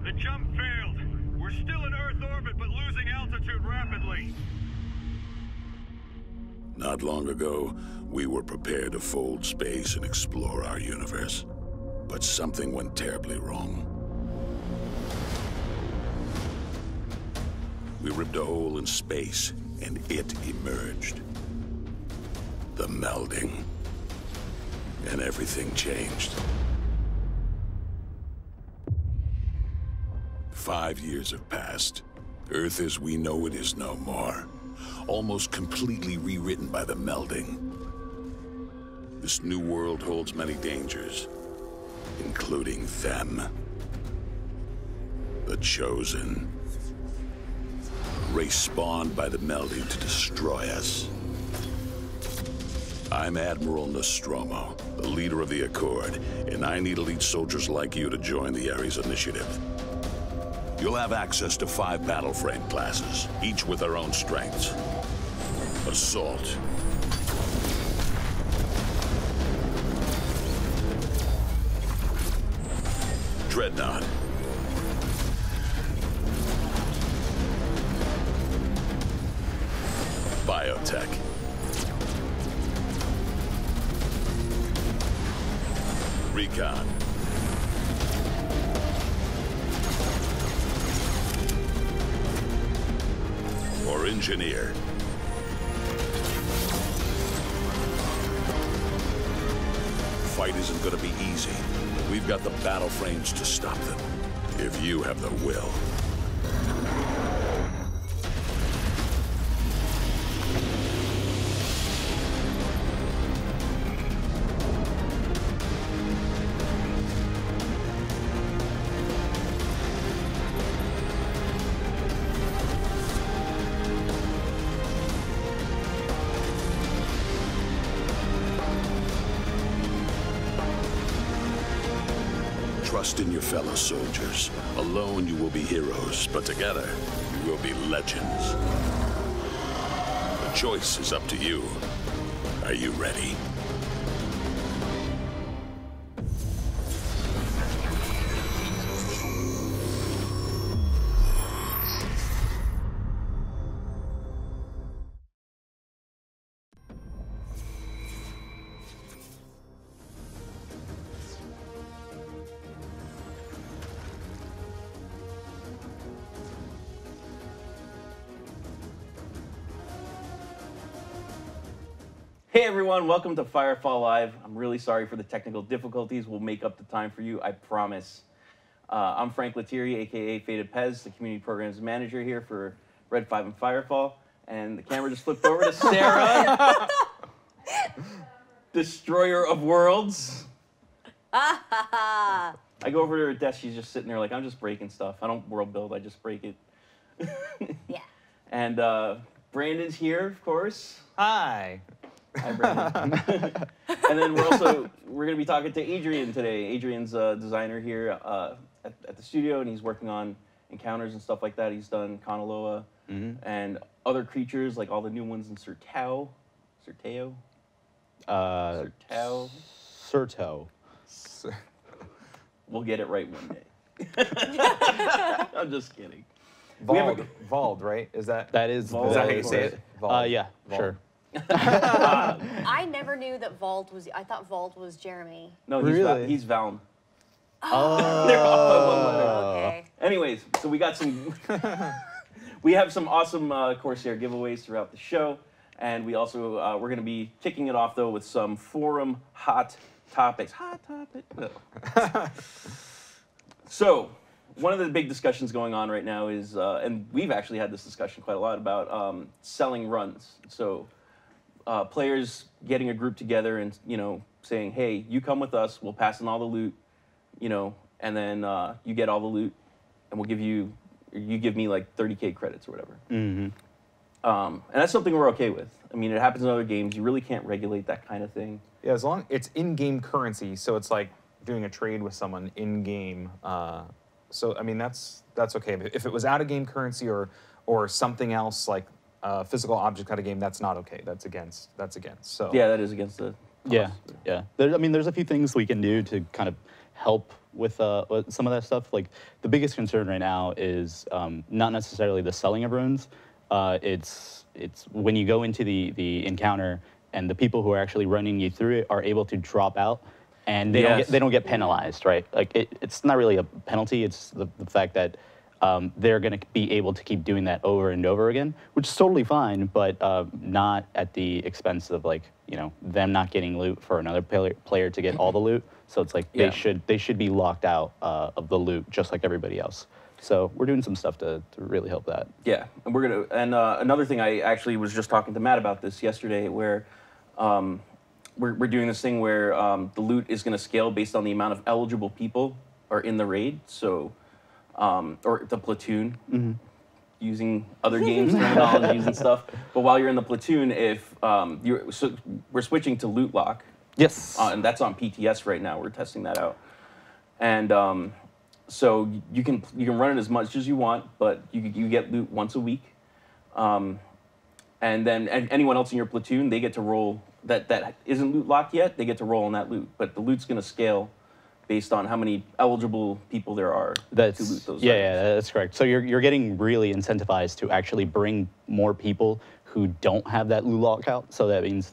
The jump failed. We're still in Earth orbit, but losing altitude rapidly. Not long ago, we were prepared to fold space and explore our universe. But something went terribly wrong. We ripped a hole in space, and it emerged. The melding. And everything changed. 5 years have passed. Earth as we know it is no more. Almost completely rewritten by the melding. This new world holds many dangers, including them. The Chosen. A race spawned by the melding to destroy us. I'm Admiral Nostromo, the leader of the Accord, and I need elite soldiers like you to join the Ares Initiative. You'll have access to 5 battle frame classes, each with their own strengths. Assault. Dreadnought. Biotech. Recon. Or engineer. Fight isn't gonna be easy. We've got the battle frames to stop them, if you have the will. Trust in your fellow soldiers. Alone, you will be heroes, but together, you will be legends. The choice is up to you. Are you ready? Hey everyone, welcome to Firefall Live. I'm really sorry for the technical difficulties. We'll make up the time for you, I promise. I'm Frank Lettieri, aka Faded Pez, the Community Programs Manager here for Red 5 and Firefall. And the camera just flipped over to Sarah, Destroyer of Worlds. I go over to her desk, she's just sitting there like, I'm just breaking stuff. I don't world build, I just break it. Yeah. And Brandon's here, of course. Hi. Hi, Brandon. And then we're going to be talking to Adrian today. Adrian's a designer here at the studio, and he's working on encounters and stuff like that. He's done Kanaloa and other creatures, like all the new ones in Sertao. Sertao? Sertao? Serto. We'll get it right one day. I'm just kidding. Vald, right? Is that Vald, is that how you say it? Vald. Yeah, Vald. sure. I never knew that Vald was. I thought Vald was Jeremy. No, Really? he's Vald. Oh. They're off by one letter. Okay. Anyways, so we got some. We have some awesome Corsair giveaways throughout the show, and we also we're going to be kicking it off though with some forum hot topics. Hot topic. No. So, one of the big discussions going on right now is, and we've actually had this discussion quite a lot about selling runs. So, players getting a group together and saying, "Hey, you come with us. We'll pass in all the loot, and then you get all the loot, and we'll give you give me like 30K credits or whatever." Mm-hmm. And that's something we're okay with. I mean, it happens in other games. You really can't regulate that kind of thing. Yeah, as long it's in-game currency, so it's like doing a trade with someone in-game. So I mean, that's okay. But if it was out-of-game currency or something else like physical object out of game, that's not okay. That's against. So Yeah, that is against the. Yeah, yeah. I mean, there's a few things we can do to kind of help with some of that stuff. Like the biggest concern right now is not necessarily the selling of runes. It's when you go into the encounter and the people who are actually running you through it are able to drop out, and they don't get penalized, right? Like it's not really a penalty. It's the fact that they're going to be able to keep doing that over and over again, which is totally fine, but not at the expense of like them not getting loot for another player to get all the loot. So it's like they should be locked out of the loot just like everybody else. So we're doing some stuff to really help that. Yeah, and we're gonna. And another thing, I actually was just talking to Matt about this yesterday, where we're doing this thing where the loot is going to scale based on the amount of eligible people are in the raid. So, or the platoon, using other games terminologies and stuff. But while you're in the platoon, if we're switching to loot lock. Yes. And that's on PTS right now. We're testing that out, and so you can run it as much as you want, but you get loot once a week, and then anyone else in your platoon, they get to roll that isn't loot locked yet. They get to roll on that loot, but the loot's going to scale based on how many eligible people there are to loot those items. Yeah, that's correct. So you're getting really incentivized to actually bring more people who don't have that loot lockout. So that means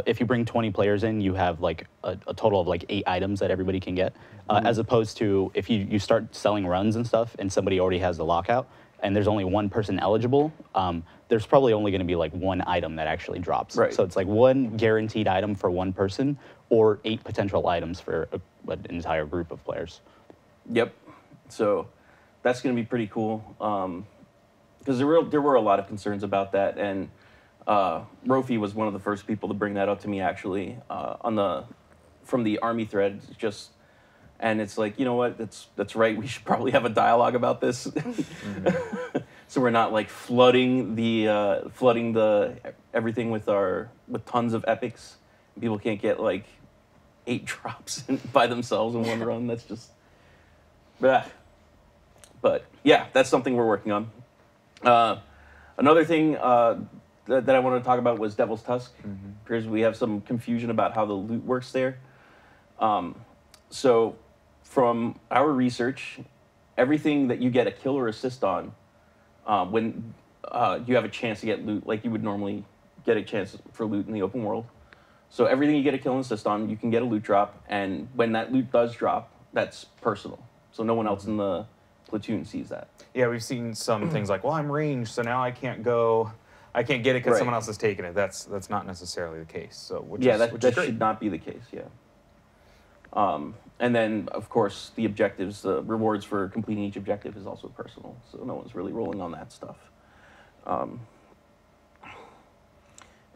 if you bring 20 players in, you have like a total of like 8 items that everybody can get, as opposed to if you start selling runs and stuff and somebody already has the lockout and there's only one person eligible, there's probably only going to be like 1 item that actually drops. Right. So it's like 1 guaranteed item for 1 person or 8 potential items for an entire group of players. Yep. So that's going to be pretty cool, because there were a lot of concerns about that, and Rofi was one of the first people to bring that up to me actually from the army thread. And it's like, you know what? That's right. We should probably have a dialogue about this, so we're not like flooding the everything with tons of epics. People can't get like 8 drops by themselves in one run. That's just, bah. But yeah, that's something we're working on. Another thing that I wanted to talk about was Devil's Tusk, because we have some confusion about how the loot works there. So from our research, everything that you get a kill or assist on, when you have a chance to get loot, like you would normally get a chance for loot in the open world. So everything you get a kill and assist on, you can get a loot drop, and when that loot does drop, that's personal. So no one else in the platoon sees that. Yeah, we've seen some things like, well, I'm ranged, so now I can't get it because someone else has taken it. That's not necessarily the case. So that should not be the case. Yeah. And then of course the objectives, the rewards for completing each objective is also personal. So no one's really rolling on that stuff.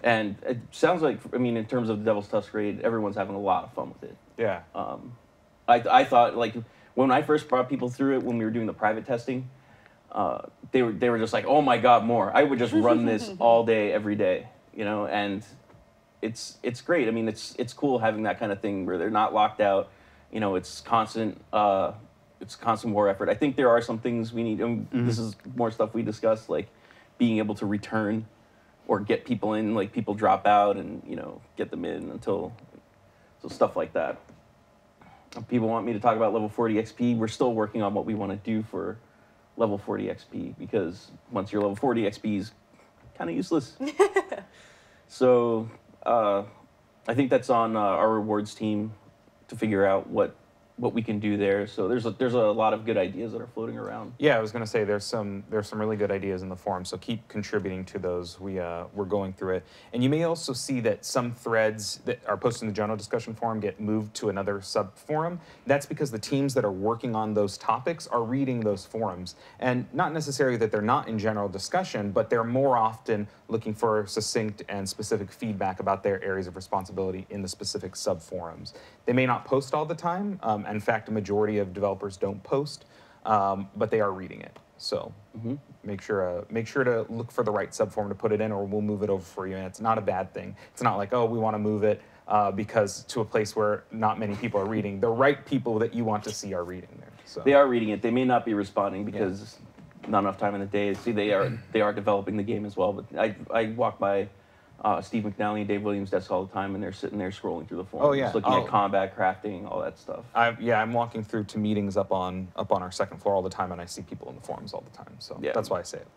And it sounds like, I mean, in terms of the Devil's Tusk raid, everyone's having a lot of fun with it. Yeah. I thought, like, when I first brought people through it, when we were doing the private testing, they were just like, oh my God, more. I would just run this all day, every day, and it's great. I mean, it's cool having that kind of thing where they're not locked out. It's constant war effort. I think there are some things we need, and this is more stuff we discussed, like being able to return or get people in, like people drop out and, get them in so stuff like that. People want me to talk about level 40 XP. We're still working on what we want to do for level 40 XP, because once you're level 40, XP is kind of useless. So I think that's on our rewards team to figure out what we can do there. So there's a lot of good ideas that are floating around. Yeah, I was going to say there's some really good ideas in the forum, so keep contributing to those. We're going through it. And you may also see that some threads that are posted in the general discussion forum get moved to another sub-forum. That's because the teams that are working on those topics are reading those forums. And not necessarily that they're not in general discussion, but they're more often looking for succinct and specific feedback about their areas of responsibility in the specific sub-forums. They may not post all the time. In fact, a majority of developers don't post, but they are reading it. So make sure to look for the right subform to put it in, or we'll move it over for you. And it's not a bad thing. It's not like, oh, we want to move it because to a place where not many people are reading. The right people that you want to see are reading there. So they are reading it. They may not be responding because not enough time in the day. See, they are developing the game as well. But I walk by Steve McNally and Dave Williams desk all the time, and they're sitting there scrolling through the forums, Oh, yeah. looking at combat, crafting, all that stuff. I'm walking through to meetings up on our second floor all the time, and I see people in the forums all the time. So Yeah. that's why I say it.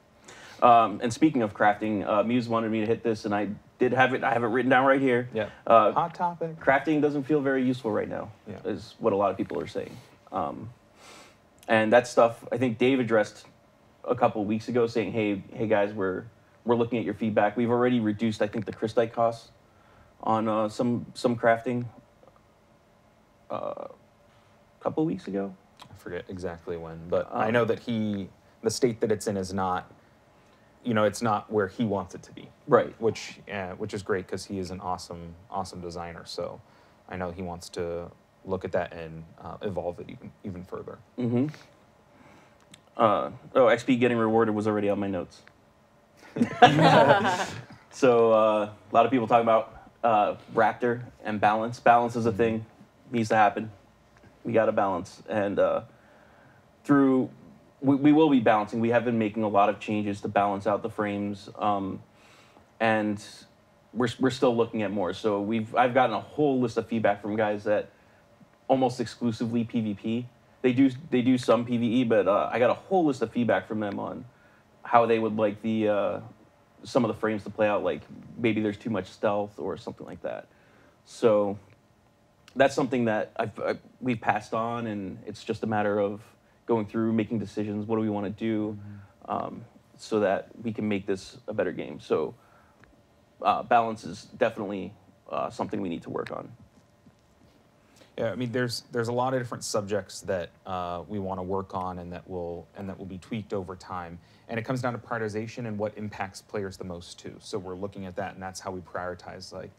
And speaking of crafting, Muse wanted me to hit this, and I did have it. I have it written down right here. Yeah. Hot topic. Crafting doesn't feel very useful right now, Yeah. is what a lot of people are saying. And that stuff, I think Dave addressed a couple of weeks ago, saying, hey guys, we're looking at your feedback. We've already reduced, I think, the crystite costs on some crafting a couple of weeks ago. I forget exactly when, but I know that the state that it's in is not, it's not where he wants it to be. Right. Which is great because he is an awesome designer. So I know he wants to look at that and evolve it even further. Mm-hmm. XP getting rewarded was already on my notes. So a lot of people talk about Raptor and balance. Balance is a thing. Needs to happen. We got to balance. And we will be balancing. We have been making a lot of changes to balance out the frames. And we're still looking at more. So I've gotten a whole list of feedback from guys that almost exclusively PvP. They do some PvE, but I got a whole list of feedback from them on how they would like some of the frames to play out. Like maybe there's too much stealth or something like that. So that's something that we've passed on, and it's just a matter of going through, making decisions. What do we want to do, so that we can make this a better game? So balance is definitely something we need to work on. Yeah, I mean, there's a lot of different subjects that we want to work on, and that will be tweaked over time. And it comes down to prioritization and what impacts players the most too. So we're looking at that, and that's how we prioritize. Like,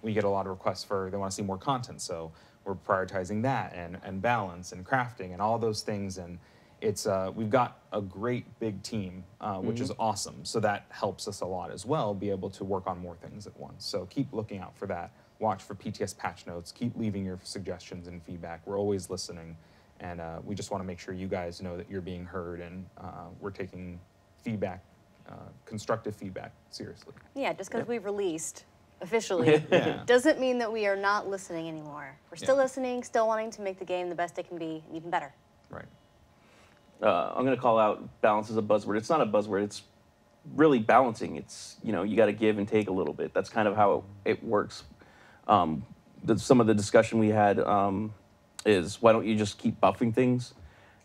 we get a lot of requests they want to see more content, so we're prioritizing that and balance and crafting and all those things. And it's we've got a great big team, which is awesome. So that helps us a lot as well, be able to work on more things at once. So keep looking out for that. Watch for PTS patch notes. Keep leaving your suggestions and feedback. We're always listening, and we just want to make sure you guys know that you're being heard, and we're taking feedback, constructive feedback, seriously. Yeah, just because we've released officially doesn't mean that we are not listening anymore. We're still listening, still wanting to make the game the best it can be, and even better. Right. I'm going to call out balance as a buzzword. It's not a buzzword. It's really balancing. It's, you got to give and take a little bit. That's kind of how it works. Some of the discussion we had is, why don't you just keep buffing things?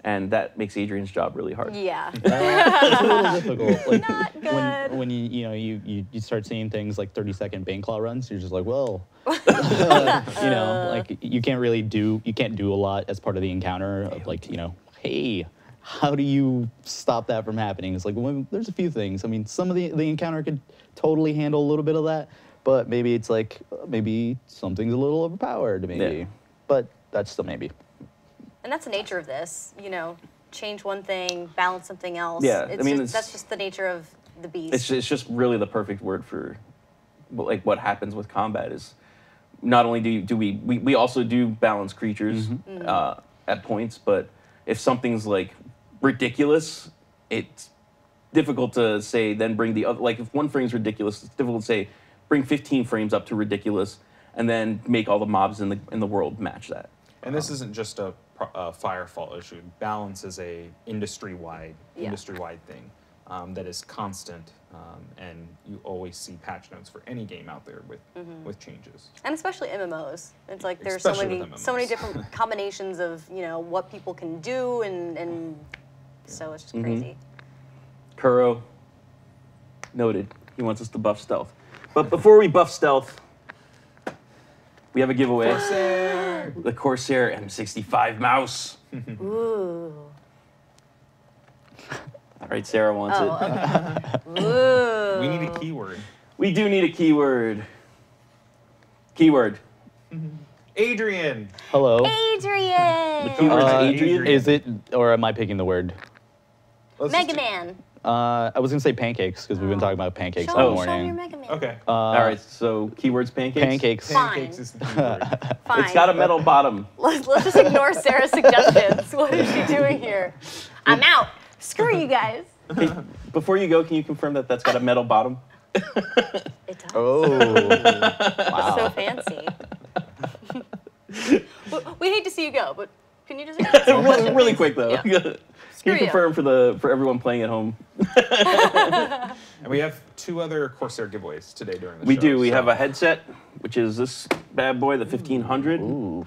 And that makes Adrian's job really hard. Yeah. It's a little difficult. Like, Not good. when you start seeing things like 30-second Baneclaw runs, you're just like, well, like you can't do a lot as part of the encounter of like, hey, how do you stop that from happening? It's like, well, there's a few things. I mean, some of the encounter could totally handle a little bit of that, but maybe it's like, maybe something's a little overpowered, maybe. Yeah. But that's still maybe. And that's the nature of this, change one thing, balance something else. Yeah, That's just the nature of the beast. It's just really the perfect word for like what happens with combat is not only do we also do balance creatures at points, but if something's like ridiculous, it's difficult to say then bring the other, like if one frame's ridiculous, it's difficult to say bring 15 frames up to ridiculous and then make all the mobs in the world match that. And this isn't just a Firefall issue. Balance is a industry-wide thing that is constant, and you always see patch notes for any game out there with changes. And especially MMOs. It's like there's Especially so many different combinations of what people can do, and so it's just crazy. Kuro, noted. He wants us to buff stealth. But before we buff stealth, we have a giveaway. Corsair! The Corsair M65 mouse. Ooh. All right, Sarah wants it. Okay. Ooh. We need a keyword. We do need a keyword. Keyword. Adrian! Hello. Adrian! The keyword's Adrian. Is it, or am I picking the word? Mega Man. I was gonna say pancakes because we've been talking about pancakes all Show him morning. your Mega Man. Okay. All right, so keyword's pancakes. Pancakes. Fine. Pancakes is the keyword. Fine. It's got a metal bottom. Let's just ignore Sarah's suggestions. What is she doing here? I'm out. Screw you guys. Before you go, can you confirm that that's got a metal bottom? It does. Oh, wow. So fancy. We hate to see you go, but can you just really quick though. Yeah. Can Screw you you. confirm for everyone playing at home? And we have 2 other Corsair giveaways today during the show. We do. We so- have a headset, which is this bad boy, the 1500. Ooh.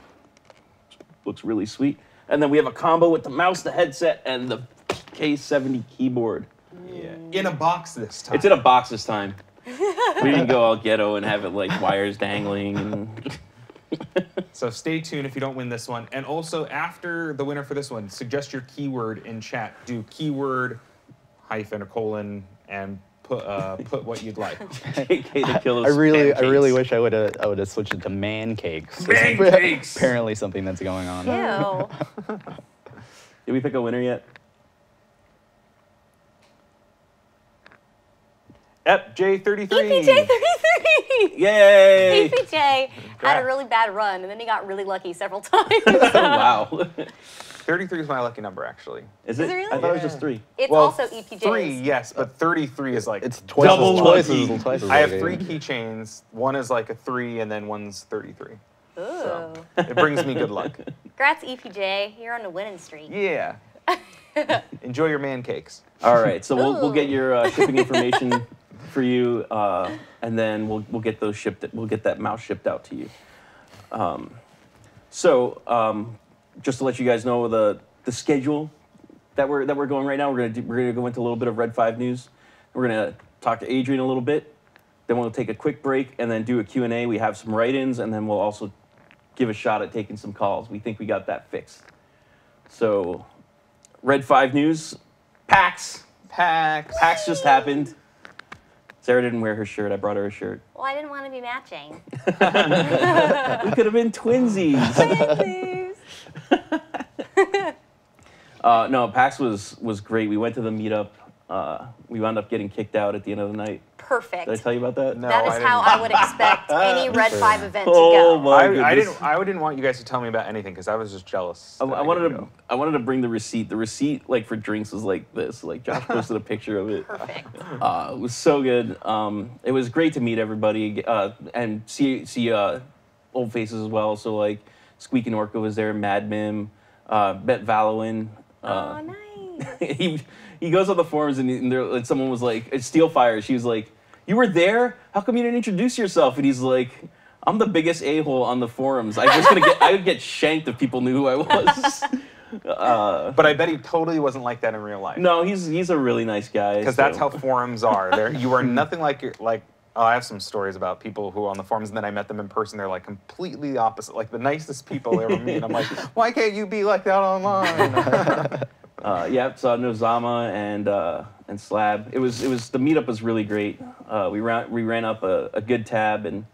Looks really sweet. And then we have a combo with the mouse, the headset, and the K70 keyboard. Yeah. In a box this time. It's in a box this time. We didn't go all ghetto and have it like wires dangling. And So stay tuned if you don't win this one. And also, after the winner for this one, suggest your keyword in chat. Do keyword hyphen or colon and put what you'd like. KK to kill I us really wish I would have switched it to man cakes. Man cakes! Apparently something that's going on. Ew. Did we pick a winner yet? EPJ33. EPJ33! Yay! EPJ had a really bad run, and then he got really lucky several times. Wow. 33 is my lucky number, actually. Is it it? really? I thought it was just 3. It's Well, also EPJ. 3, yes, but 33 is like It's twice Double lucky. twice as I have lucky. 3 keychains. One is like a 3, and then one's 33. Ooh. So it brings me good luck. Congrats, EPJ. You're on a winning streak. Yeah. Enjoy your man cakes. All right, so we'll Ooh. get your shipping information for you, and then we'll get those shipped. We'll get that mouse shipped out to you. Just to let you guys know the schedule that we're going right now, we're gonna go into a little bit of Red 5 news. We're gonna talk to Adrian a little bit. Then we'll take a quick break and then do a Q&A. We have some write-ins, and then we'll also give a shot at taking some calls. We think we got that fixed. So, Red 5 news, PAX just happened. Sarah didn't wear her shirt. I brought her a shirt. Well, I didn't want to be matching. We could have been twinsies. Twinsies. No, PAX was great. We went to the meetup. We wound up getting kicked out at the end of the night. Perfect. Did I tell you about that? No. That I is how didn't. I would expect any Red 5 event to Oh go. my I goodness. didn't want you guys to tell me about anything because I was just jealous. I that wanted didn't to. go. I wanted to bring the receipt. The receipt, like for drinks, was like this. Like Josh posted a picture of it. Perfect. It was so good. It was great to meet everybody and see old faces as well. So like Squeak and Orca was there. Mad Mim, Bet Valowin. Oh, nice. He goes on the forums and someone was like, it's Steelfire. She was like, "You were there? How come you didn't introduce yourself?" And he's like, "I'm the biggest a-hole on the forums. I would get shanked if people knew who I was." But I bet he totally wasn't like that in real life. No, he's a really nice guy. Because that's how forums are. You are nothing like I have some stories about people who are on the forums, and then I met them in person. They're like completely opposite, like the nicest people I ever meet. I'm like, why can't you be like that online? Yeah, saw Nozama and Slab. It was the meetup was really great. We ran up a good tab, and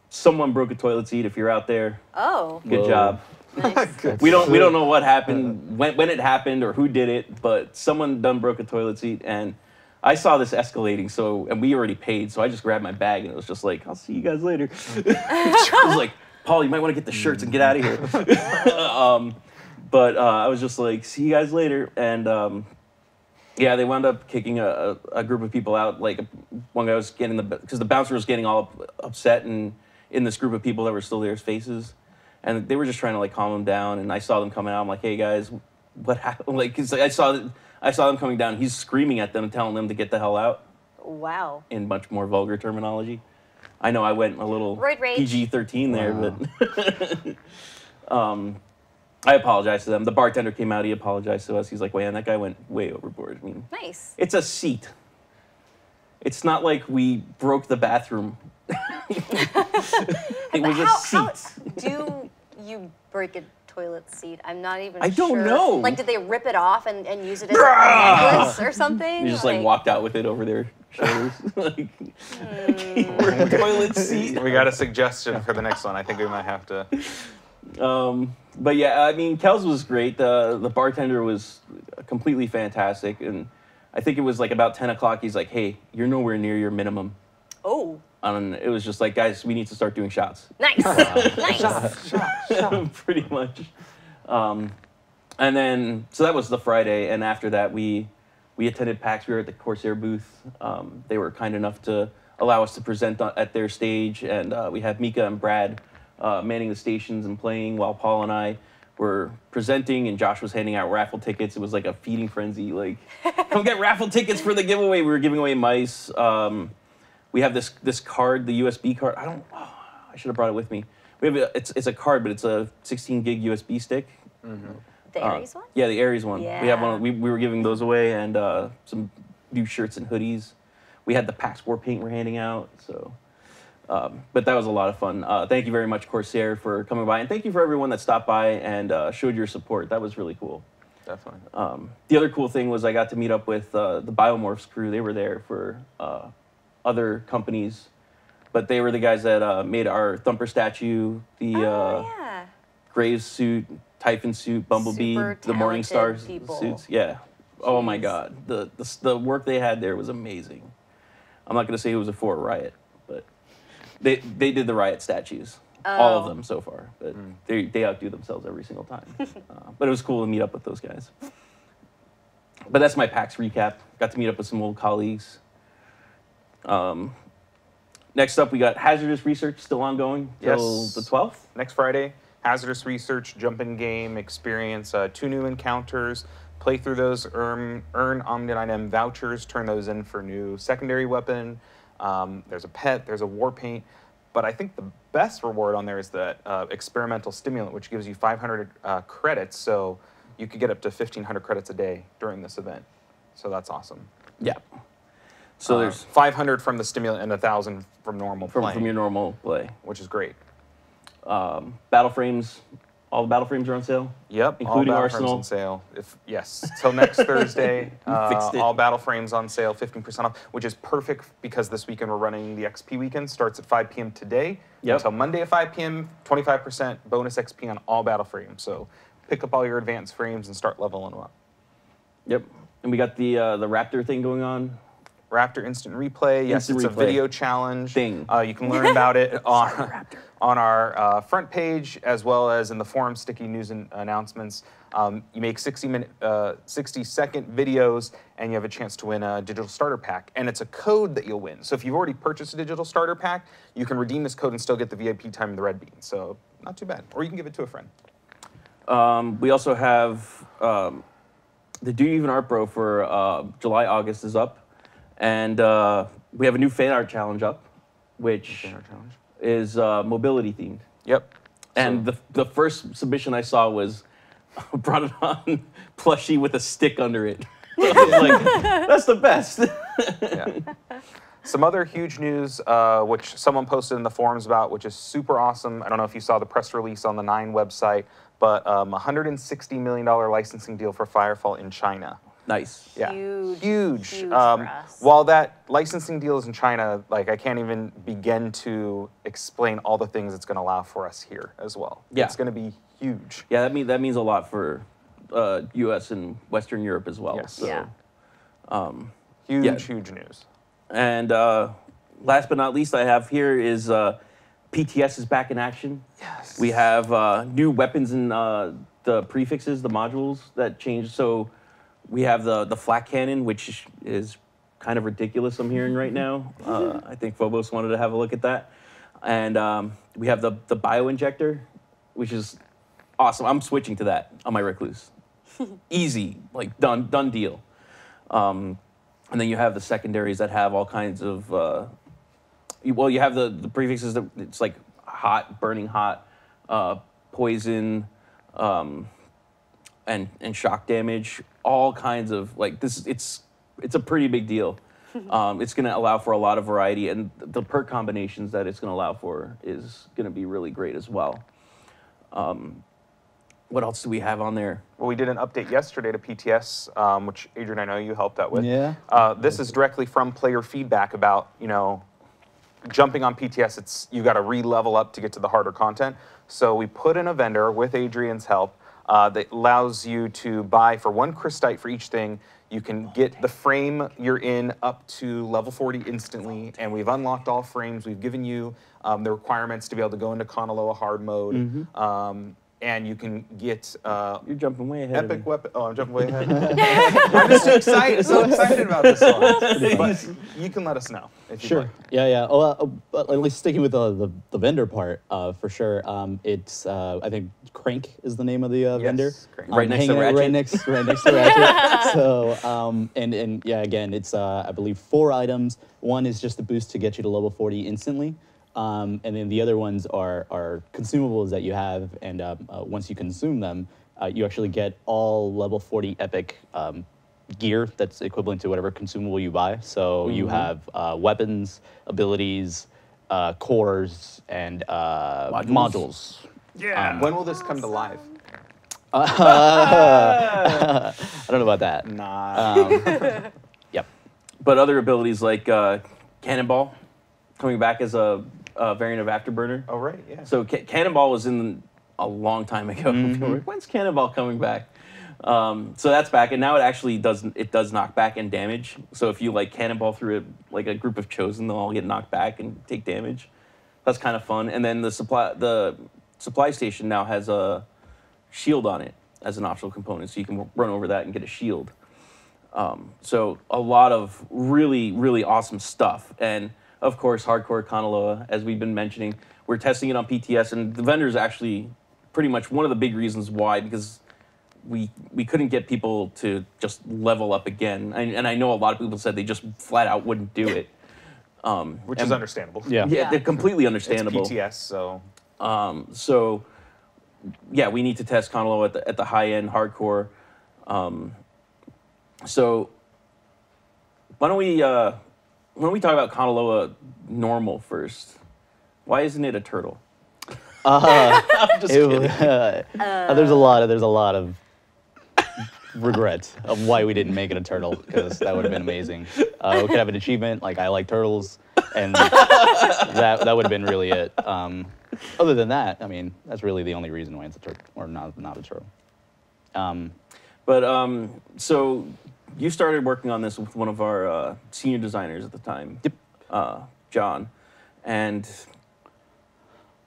someone broke a toilet seat. If you're out there, Oh, good Whoa. job. nice. We don't know what happened, when it happened, or who did it, but someone done broke a toilet seat, and I saw this escalating. And we already paid, so I just grabbed my bag, and it was just like, "I'll see you guys later." I was like, "Paul, you might want to get the shirts and get out of here." But I was just like, "See you guys later," and yeah, they wound up kicking a group of people out. Like one guy was getting because the bouncer was getting all upset and in this group of people that were still there's faces, and they were just trying to like calm him down. And I saw them coming out. I'm like, "Hey guys, what happened?" Like, 'cause I saw them coming down. He's screaming at them, telling them to get the hell out Wow. in much more vulgar terminology. I know I went a little Roid rage. PG-13 there, Wow. but I apologize to them. The bartender came out. He apologized to us. He's like, "Man, that guy went way overboard." I mean, Nice. it's a seat. It's not like we broke the bathroom. It was a How seat. do you break a toilet seat? I'm not even I don't sure. know. Like, did they rip it off and use it as a necklace or something? You just like walked out with it over their shoulders. Like, we're a toilet seat. We got a suggestion for the next one. I think we might have to. But yeah, I mean, Kel's was great. The bartender was completely fantastic, and I think it was like about 10 o'clock. He's like, "Hey, you're nowhere near your minimum." Oh, And it was just like, "Guys, we need to start doing shots." nice. Nice. Pretty much. And then, so that was the Friday, and after that, we We attended PAX. We were at the Corsair booth. They were kind enough to allow us to present at their stage, and we had Mika and Brad manning the stations and playing while Paul and I were presenting, and Josh was handing out raffle tickets. It was like a feeding frenzy. Like, come get raffle tickets for the giveaway. We were giving away mice. We have this card, the USB card. I should have brought it with me. We have it's a card, but it's a 16 gig USB stick. The Aries one? Yeah, the Aries one. Yeah. We have one. We were giving those away, and some new shirts and hoodies. We had the PAX War paint we're handing out. So. But that was a lot of fun. Thank you very much, Corsair, for coming by. And thank you for everyone that stopped by and showed your support. That was really cool. Definitely. The other cool thing was I got to meet up with the Biomorphs crew. They were there for other companies. But they were the guys that made our Thumper statue, the Graves suit, Typhon suit, Bumblebee, Super the Morning Star people. suits. Yeah. Oh, my God. The work they had there was amazing. I'm not going to say who was for Riot, but... They did the Riot statues, all of them so far, but they outdo themselves every single time. But it was cool to meet up with those guys. But that's my PAX recap. Got to meet up with some old colleagues. Next up, we got Hazardous Research still ongoing till the 12th. Next Friday, Hazardous Research, jump in game experience, 2 new encounters. Play through those, earn Omni9M vouchers, turn those in for new secondary weapon. There's a pet, there's a war paint, but I think the best reward on there is that experimental stimulant, which gives you 500 credits, so you could get up to 1,500 credits a day during this event. So that's awesome. Yeah. So there's 500 from the stimulant and 1,000 from normal play. From your normal play. Which is great. Battle frames, all the battle frames are on sale? Yep, including all battle Arsenal. frames on sale. Yes, till next Thursday, Fixed it. all battle frames on sale, 15% off, which is perfect because this weekend we're running the XP weekend. Starts at 5 p.m. today until Monday at 5 p.m. 25% bonus XP on all battle frames. So pick up all your advanced frames and start leveling them up. Yep, and we got the Raptor thing going on. Raptor Instant Replay. Yes, Instant it's Replay a video challenge. thing. You can learn about it on our front page as well as in the forum sticky news and announcements. You make 60-second videos and you have a chance to win a digital starter pack. And it's a code that you'll win. So if you've already purchased a digital starter pack, you can redeem this code and still get the VIP time in the Red Bean. So not too bad. Or you can give it to a friend. We also have the Do You Even Art Bro for July, August is up. And we have a new fan art challenge up, which is mobility themed. Yep. And the first submission I saw was brought it on plushie with a stick under it. I was like, that's the best. Yeah. Some other huge news, which someone posted in the forums about, which is super awesome. I don't know if you saw the press release on the 9 website, but $160 million licensing deal for Firefall in China. Nice. Yeah. Huge for us. While that licensing deal is in China, like I can't even begin to explain all the things it's going to allow for us here as well. Yeah. It's going to be huge. Yeah, that means a lot for U.S. and Western Europe as well. Yes. So, Yeah. Huge news. And last but not least I have here is PTS is back in action. Yes. We have new weapons in the prefixes, the modules that changed. So we have the flak cannon, which is kind of ridiculous, I'm hearing right now. I think Phobos wanted to have a look at that. And we have the bioinjector, which is awesome. I'm switching to that on my Recluse. Easy, like done deal. And then you have the secondaries that have all kinds of, you have the prefixes that it's like hot, burning hot, poison, and shock damage, all kinds of like this. It's a pretty big deal. It's going to allow for a lot of variety, and the perk combinations that it's going to allow for is going to be really great as well. What else do we have on there? Well, we did an update yesterday to PTS, which Adrian, I know you helped out with. Yeah. This is directly from player feedback about, jumping on PTS, you got to re-level up to get to the harder content. So we put in a vendor with Adrian's help that allows you to buy for 1 crystite for each thing. You can get the frame you're in up to level 40 instantly, and we've unlocked all frames. We've given you the requirements to be able to go into Kanaloa hard mode. and you can get You're jumping way ahead. epic weapon. Oh, I'm jumping way ahead. I'm just too excited. So excited about this one. But you can let us know if you'd like. Yeah. At least sticking with the vendor part, for sure. It's I think Crank is the name of the vendor. Crank. Right next to Ratchet. Right next to Ratchet. So and yeah, again, it's I believe 4 items. One is just a boost to get you to level 40 instantly. And then the other ones are consumables that you have, and once you consume them, you actually get all level 40 epic gear that's equivalent to whatever consumable you buy. So you have weapons, abilities, cores, and modules. Yeah. When will this come to life? I don't know about that. Nah. Yep. But other abilities like Cannonball coming back as a variant of Afterburner. Oh, right, yeah. So Cannonball was in a long time ago. When's Cannonball coming back? So that's back, and now it actually does knock back and damage. So if you like Cannonball through a group of Chosen, they'll all get knocked back and take damage. That's kind of fun. And then the supply station now has a shield on it as an optional component, so you can run over that and get a shield. So a lot of really, really awesome stuff. And of course, Hardcore Kanaloa, as we've been mentioning, we're testing it on PTS, and the vendor is actually pretty much one of the big reasons why, because we couldn't get people to just level up again. And I know a lot of people said they just flat out wouldn't do it. Which is understandable. Yeah. Yeah, they're completely understandable. It's PTS, so. So, yeah, we need to test Kanaloa at the high-end hardcore. So, why don't we talk about Kanaloa normal first? Why isn't it a turtle? I'm just kidding. There's a lot of regret of why we didn't make it a turtle, because that would have been amazing. We could have an achievement like I like turtles, and that would have been really it. Other than that, I mean, that's really the only reason why it's a turtle or not a turtle. So you started working on this with one of our senior designers at the time. Yep. John, and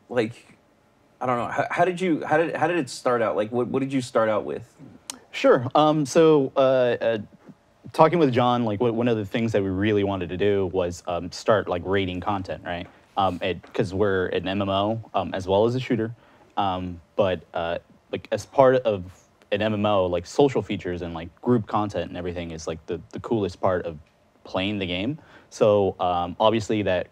like, I don't know, how did it start out? Like, what did you start out with? Sure. Talking with John, like one of the things that we really wanted to do was start like rating content, right? Because we're an MMO as well as a shooter, but like as part of an MMO, like social features and like group content and everything is like the coolest part of playing the game. So obviously that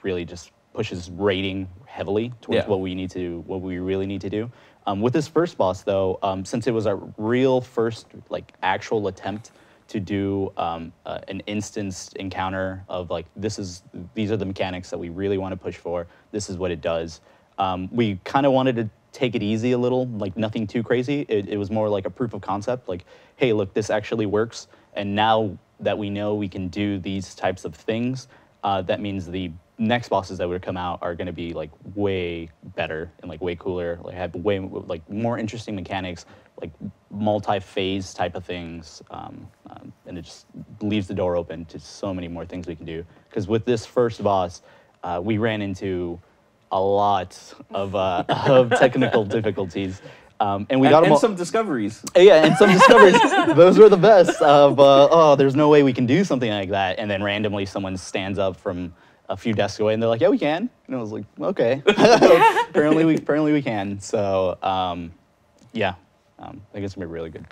really just pushes rating heavily towards what we really need to do. With this first boss though, since it was our real first like actual attempt to do an instanced encounter of like these are the mechanics that we really want to push for. This is what it does. We kind of wanted to take it easy a little, like nothing too crazy. It was more like a proof of concept, like, hey, look, this actually works. And now that we know we can do these types of things, that means the next bosses that would come out are going to be like way better and like way cooler, like have way like more interesting mechanics, like multi-phase type of things, and it just leaves the door open to so many more things we can do. Because with this first boss, we ran into a lot of technical difficulties. And we got them all, some discoveries. Yeah, and some discoveries. Those were the best. There's no way we can do something like that. And then randomly someone stands up from a few desks away and they're like, yeah, we can. And I was like, okay. apparently we can. So yeah, I think it's gonna be really good.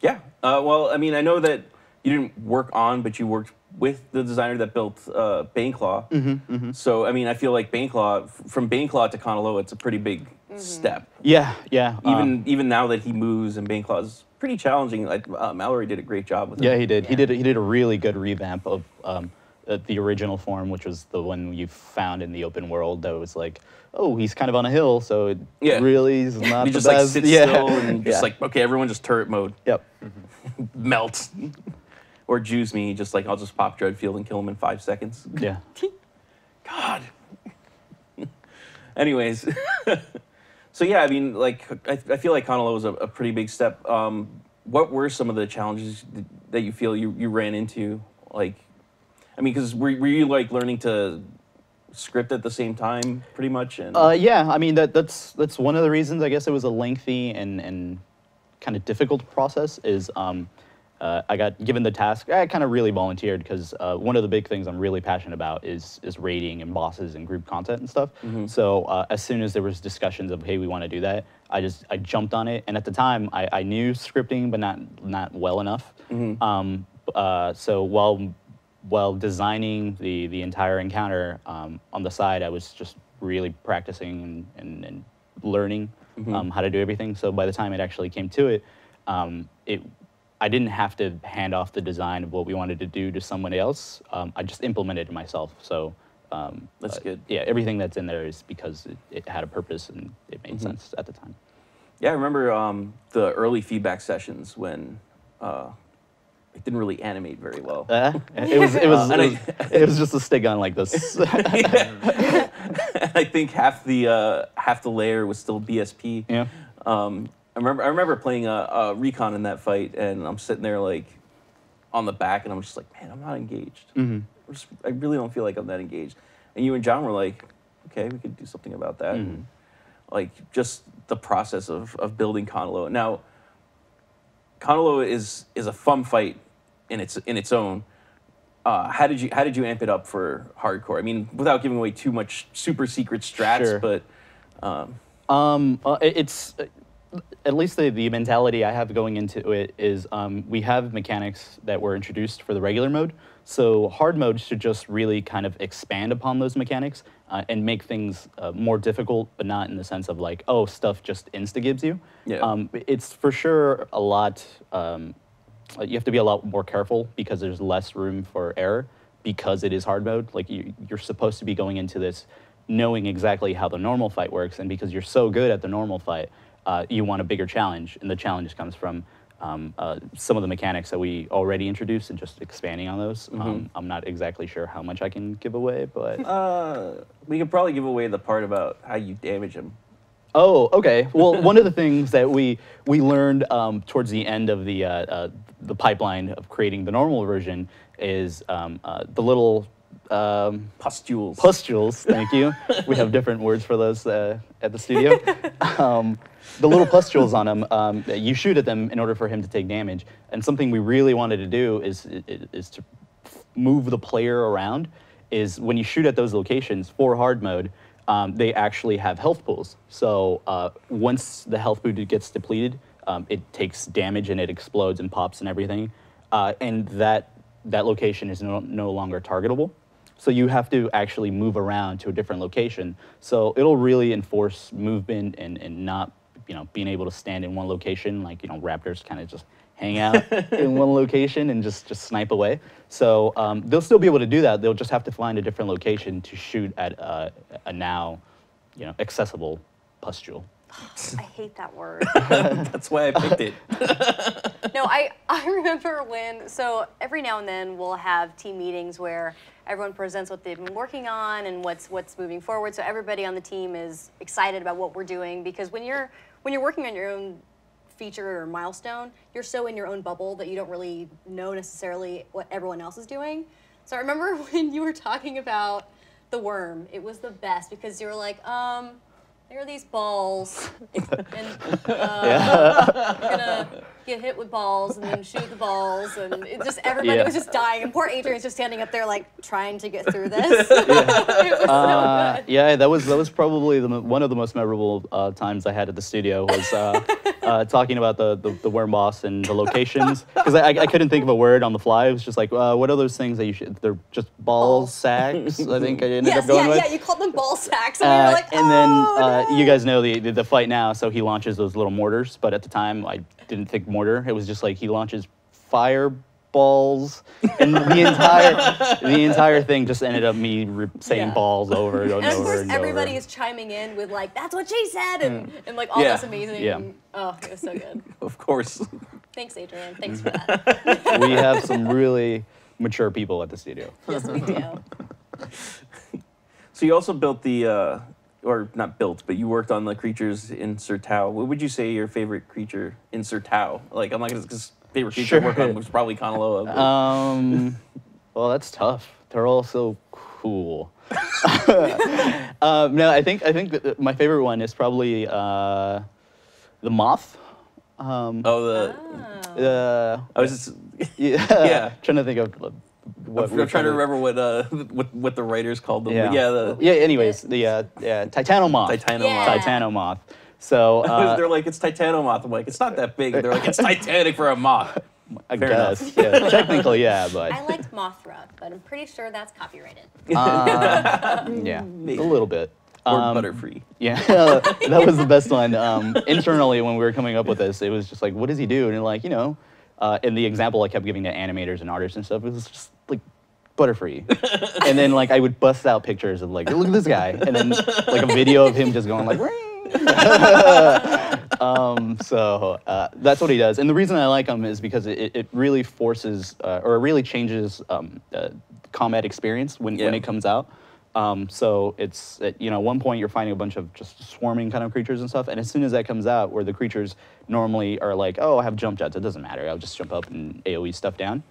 Yeah. Well, I mean, I know that you didn't work on, but you worked with the designer that built Baneclaw. So, I mean, I feel like Baneclaw, from Baneclaw to Kanaloa, it's a pretty big step. Yeah. Even now that he moves and Baneclaw is pretty challenging. Like, Mallory did a great job with it. Yeah, he did. Yeah. He did a really good revamp of the original form, which was the one you found in the open world that was like, oh, he's kind of on a hill, so it really is not he the just best. Like sits still and just like, okay, everyone just turret mode. Yep. Melt. Or juice me, just like, I'll just pop Dreadfield and kill him in 5 seconds. Yeah. God. Anyways. So yeah, I mean, like, I feel like Kanaloa was a pretty big step. What were some of the challenges that you feel you ran into? Like, I mean, because were you like learning to script at the same time, pretty much? And Yeah, I mean that's one of the reasons I guess it was a lengthy and kind of difficult process. Is I got given the task. I kind of really volunteered because one of the big things I'm really passionate about is raiding and bosses and group content and stuff. So as soon as there was discussions of, hey, we want to do that, I jumped on it. And at the time, I knew scripting, but not well enough. So while designing the entire encounter on the side, I was just really practicing and learning how to do everything. So by the time it actually came to it, I didn't have to hand off the design of what we wanted to do to someone else. I just implemented it myself. So that's good. Yeah, everything that's in there is because it had a purpose and it made sense at the time. Yeah, I remember the early feedback sessions when it didn't really animate very well. It was just a stick on like this. I think half the layer was still BSP. Yeah. I remember playing a recon in that fight, and I'm sitting there like on the back, and I'm just like, man, I'm not engaged. I really don't feel like I'm that engaged. And you and John were like, okay, we could do something about that. And, like just the process of building Conolo. Now, Conolo is a fun fight in its own. How did you amp it up for hardcore? I mean, without giving away too much super secret strats, Sure. but it's at least the mentality I have going into it is we have mechanics that were introduced for the regular mode. So hard mode should just really kind of expand upon those mechanics and make things more difficult, but not in the sense of like, oh, stuff just insta-gives you. Yeah. It's for sure a lot, you have to be a lot more careful because there's less room for error because it is hard mode. Like you're supposed to be going into this knowing exactly how the normal fight works, and because you're so good at the normal fight, you want a bigger challenge, and the challenge comes from some of the mechanics that we already introduced and just expanding on those. I'm not exactly sure how much I can give away, but... we could probably give away the part about how you damage him. Oh, okay. Well, one of the things that we learned towards the end of the pipeline of creating the normal version is the little... pustules. Pustules, thank you. We have different words for those at the studio. The little pustules on him, you shoot at them in order for him to take damage. And something we really wanted to do is to move the player around, is when you shoot at those locations for hard mode, they actually have health pools. So once the health pool gets depleted, it takes damage and it explodes and pops and everything. And that location is no longer targetable. So you have to actually move around to a different location. So it'll really enforce movement and not, being able to stand in one location, like, raptors kind of just hang out in one location and just snipe away. So they'll still be able to do that. They'll just have to find a different location to shoot at a now, accessible pustule. I hate that word. That's why I picked it. No, I remember so every now and then we'll have team meetings where everyone presents what they've been working on and what's moving forward. So everybody on the team is excited about what we're doing, because when you're working on your own feature or milestone, you're so in your own bubble that you don't really know necessarily what everyone else is doing. So I remember when you were talking about the worm, it was the best because you were like, there are these balls, and you're gonna get hit with balls and then shoot the balls, and it just everybody was just dying, and poor Adrian's just standing up there like trying to get through this. It was so good. Yeah, that was probably one of the most memorable times I had at the studio was talking about the worm boss and the locations, because I couldn't think of a word on the fly. It was just like, what are those things that you should? They're just balls, sacks. I think I ended up going with. Yeah, you called them ball sacks, and we were like, and then you guys know the fight now, so he launches those little mortars, but at the time I didn't think mortar. It was just like he launches fireballs, and the entire thing just ended up me saying balls over and over and of course and everybody over. is chiming in with like, that's what she said, and like all this amazing. Oh, it was so good. Of course. Thanks, Adrian. Thanks for that. We have some really mature people at the studio. Yes, we do. So you also built or not built, but you worked on the creatures in Sertao. What would you say your favorite creature in Sertao? Like, I'm not gonna, because favorite creature to work on was probably Kanaloa. Well, that's tough. They're all so cool. No, I think that my favorite one is probably the moth. I was just Yeah. Trying to think of what I'm trying to remember what the writers called them. Yeah. But yeah, Anyways, the titanomoth. Titanomoth. Yeah. Titanomoth. So they're like, it's Titanomoth. I'm like, it's not that big. They're like, it's Titanic for a moth. I Fair guess. enough. Yeah, technically, yeah, but I liked Mothra, but I'm pretty sure that's copyrighted. yeah, a little bit. Or Butterfree. Yeah, that was the best one. Internally, when we were coming up with this, it was just like, what does he do? And like, you know, in the example I kept giving to animators and artists and stuff, it was just like Butterfree. And then like I would bust out pictures of like, look at this guy, and then like a video of him just going like, so that's what he does. And the reason I like him is because it really forces, or it really changes combat experience when it comes out. So it's, you know, at one point you're finding a bunch of just swarming kind of creatures and stuff, and as soon as that comes out, where the creatures normally are like, oh, I have jump jets, it doesn't matter, I'll just jump up and AoE stuff down.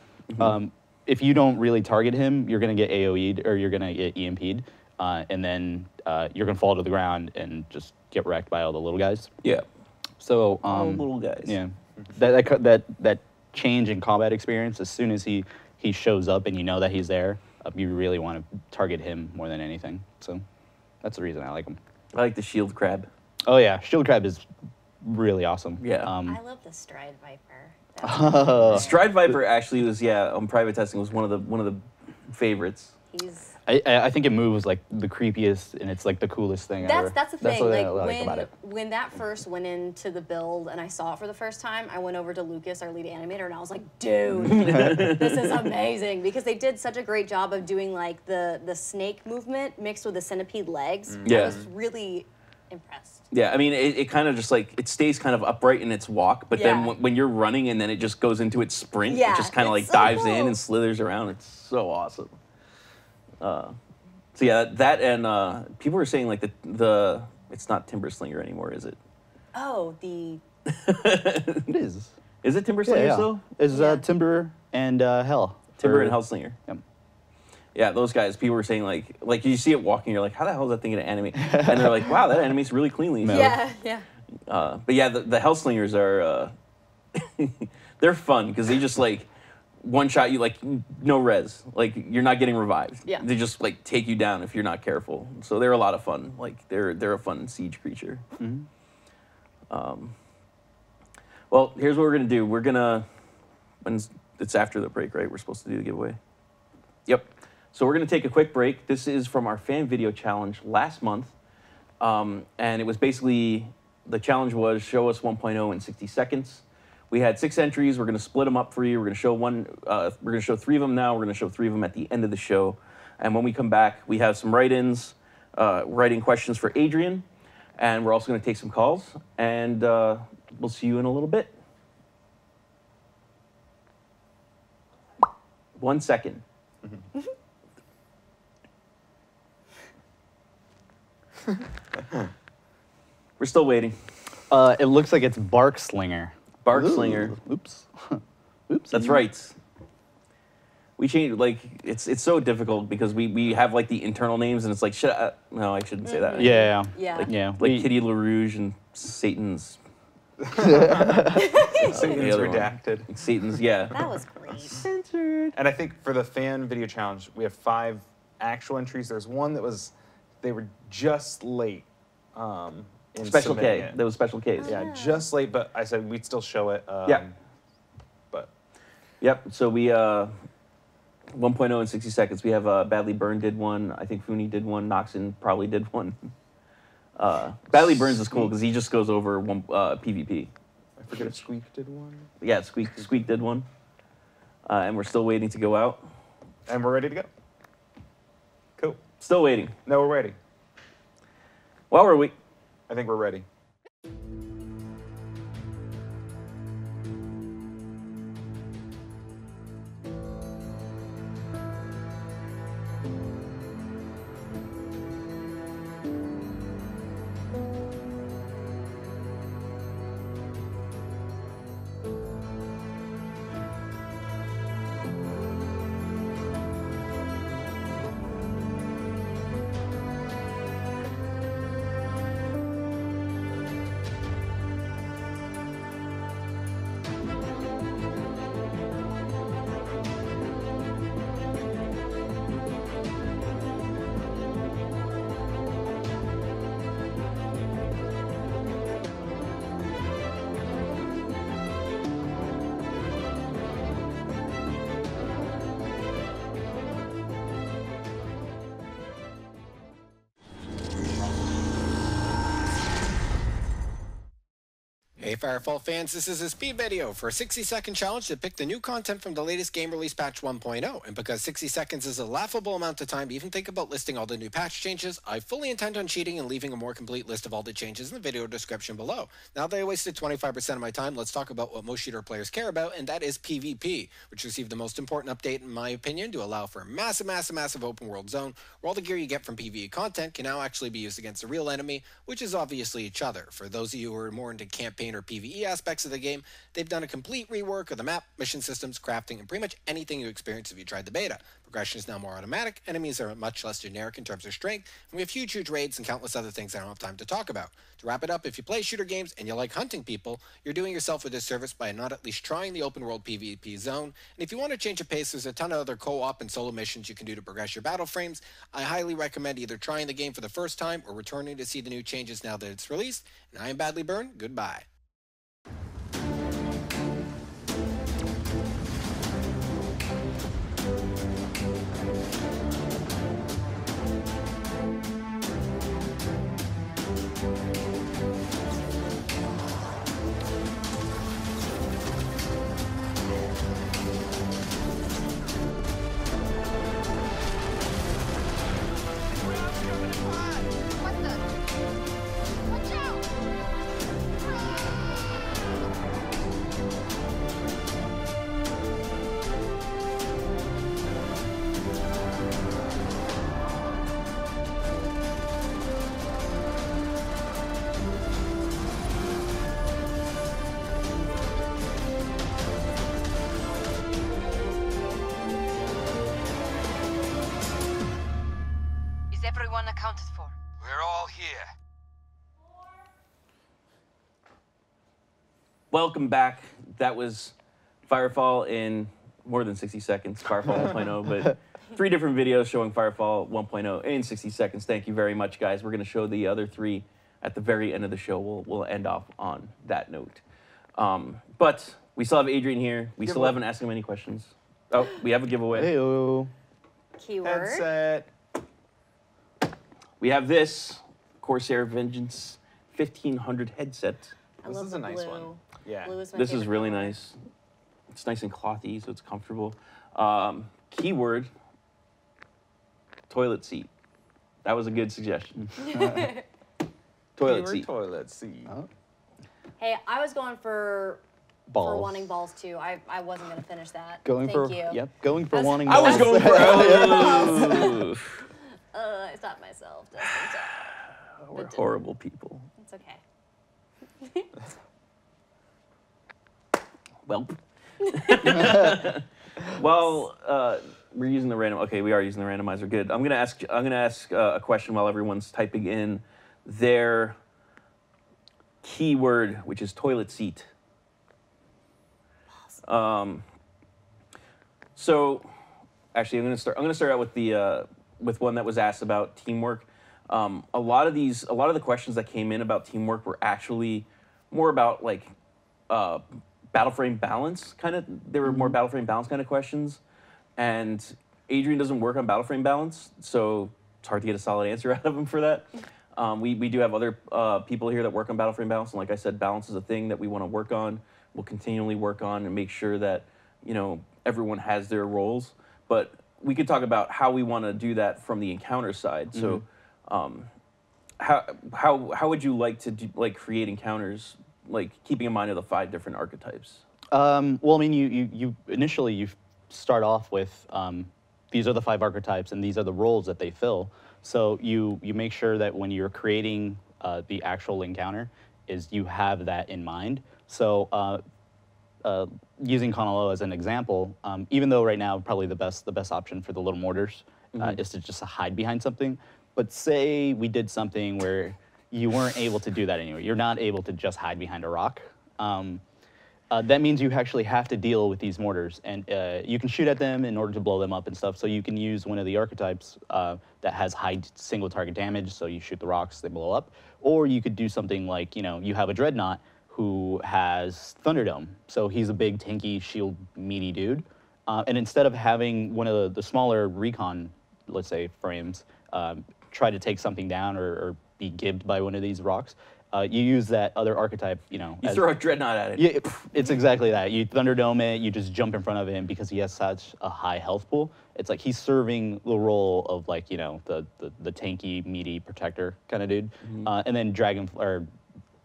If you don't really target him, you're going to get AoE'd, or you're going to get EMP'd, and then you're going to fall to the ground and just get wrecked by all the little guys. Yeah. So All little guys. yeah, that change in combat experience, as soon as he shows up and you know that he's there, you really want to target him more than anything. So that's the reason I like him. I like the shield crab. Oh yeah, shield crab is really awesome. Yeah. I love the Stride Viper. Stride Viper actually was, on private testing, was one of the favorites. He's I think it moves like the creepiest, and it's like the coolest thing ever. that's the thing. what Like I like about it. when that first went into the build and I saw it for the first time, I went over to Lucas, our lead animator, and I was like, dude, this is amazing, because they did such a great job of doing like the snake movement mixed with the centipede legs. Yeah. I was really impressed. Yeah, I mean, it kind of just like, it stays kind of upright in its walk, but then Yeah. when you're running and then it just goes into its sprint, Yeah, it just kind of like it's so dives in cool. and slithers around. It's so awesome. So yeah, that and people were saying like the it's not Timber Slinger anymore, is it? Oh, the It is. Is it Timber Slinger still? It's Yeah. Timber and Hell. Timber Or- and Hellslinger. Yep. Yeah, those guys. People were saying like you see it walking, you're like, how the hell is that thing gonna animate? And they're like, wow, that animates really cleanly. So, yeah. but yeah, the Hellslingers are they're fun because they just like one shot you, like no res, like you're not getting revived. Yeah. They just like take you down if you're not careful. So they're a lot of fun. Like they're a fun siege creature. Well, here's what we're gonna do. We're gonna, when it's after the break, right? We're supposed to do the giveaway. Yep. So we're gonna take a quick break. This is from our fan video challenge last month, and it was basically, the challenge was show us 1.0 in 60 seconds. We had 6 entries. We're going to split them up for you. We're going to show one. We're going to show 3 of them now. We're going to show 3 of them at the end of the show. And when we come back, we have some write-ins, write-in questions for Adrian, and we're also going to take some calls. And we'll see you in a little bit. 1 second. We're still waiting. It looks like it's Bark Slinger. Bark Slinger. Oops. Oops. That's right. We changed, like, it's so difficult because we have like the internal names and it's like, no, I shouldn't say that. Yeah. Yeah. Like Kitty LaRouge and Satan's. Satan's the other one. redacted. Satan's, yeah. That was great. Censored. And I think for the fan video challenge, we have 5 actual entries. There's one that was, they were just late. In Special submitting K. it. That was Special K's. Yeah, just late, but I said we'd still show it. Yeah. But Yep. So we 1.0 in 60 seconds. We have Badly Burned did one. I think Funi did one. Noxon probably did one. Badly Burns is cool because he just goes over one PvP. I forget if Squeak did one. Yeah, Squeak did one. And we're still waiting to go out. And we're ready to go. Cool. Still waiting. No, we're ready. While we're waiting. I think we're ready. Firefall fans, this is a speed video for a 60-second challenge to pick the new content from the latest game release patch 1.0. And because 60 seconds is a laughable amount of time to even think about listing all the new patch changes, I fully intend on cheating and leaving a more complete list of all the changes in the video description below. Now that I wasted 25% of my time, let's talk about what most shooter players care about, and that is PvP, which received the most important update in my opinion to allow for a massive open world zone where all the gear you get from PvE content can now actually be used against a real enemy, which is obviously each other. For those of you who are more into campaign or PvE aspects of the game, they've done a complete rework of the map, mission systems, crafting, and pretty much anything you experience if you tried the beta. Progression is now more automatic, enemies are much less generic in terms of strength, and we have huge raids and countless other things I don't have time to talk about. To wrap it up, if you play shooter games and you like hunting people, you're doing yourself a disservice by not at least trying the open world PvP zone. And if you want to change of pace, there's a ton of other co-op and solo missions you can do to progress your battle frames. I highly recommend either trying the game for the first time or returning to see the new changes now that it's released. And I am Badly Burned. Goodbye. Everyone accounted for. We're all here. Welcome back. That was Firefall in more than 60 seconds, Firefall 1.0, but 3 different videos showing Firefall 1.0 in 60 seconds. Thank you very much, guys. We're going to show the other 3 at the very end of the show. We'll end off on that note. But we still have Adrian here. We still haven't asked him any questions. Oh, we have a giveaway. Hey-o. Keyword. Headset. We have this Corsair Vengeance 1500 headset. This is a nice one. Yeah. Blue is my This is favorite really color. nice. It's nice and clothy, so it's comfortable. Keyword, toilet seat. That was a good suggestion. Toilet seat. Toilet seat. Oh. Hey, I was going for Balls. wanting balls too. I wasn't gonna finish that. Going Thank for you. Yep, going for I was- wanting I was balls. going for I stopped myself. Just in time. We're horrible people. It's okay. Well. Well, we're using the random. Okay, we are using the randomizer. Good. I'm gonna ask a question while everyone's typing in their keyword, which is toilet seat. So, actually, I'm gonna start out with the with one that was asked about teamwork. A lot of the questions that came in about teamwork were actually more about like battle frame balance kind of. They were more battle frame balance kind of questions, and Adrian doesn't work on battle frame balance, so it's hard to get a solid answer out of him for that. We do have other people here that work on battle frame balance, and like I said, balance is a thing that we want to work on. We'll continually work on and make sure that everyone has their roles. But we could talk about how we want to do that from the encounter side. So, how would you like to create encounters, like keeping in mind of the 5 different archetypes? Well, I mean, you initially start off with these are the 5 archetypes and these are the roles that they fill. So you make sure that when you're creating the actual encounter, is you have that in mind. So using Conalo as an example, even though right now probably the best option for the little mortars is to just hide behind something. But say we did something where you weren't able to do that anymore. You're not able to just hide behind a rock. That means you actually have to deal with these mortars, and you can shoot at them in order to blow them up and stuff. So you can use one of the archetypes that has high single target damage. So you shoot the rocks, they blow up. Or you could do something like, you have a Dreadnought who has Thunderdome. So he's a big, tanky, shield, meaty dude. And instead of having one of the smaller recon, let's say, frames, try to take something down or be gibbed by one of these rocks, you use that other archetype, you know. You throw a dreadnought at it. Yeah, it's exactly that. You Thunderdome it, you just jump in front of him because he has such a high health pool. It's like he's serving the role of like, you know, the tanky, meaty protector kind of dude. And then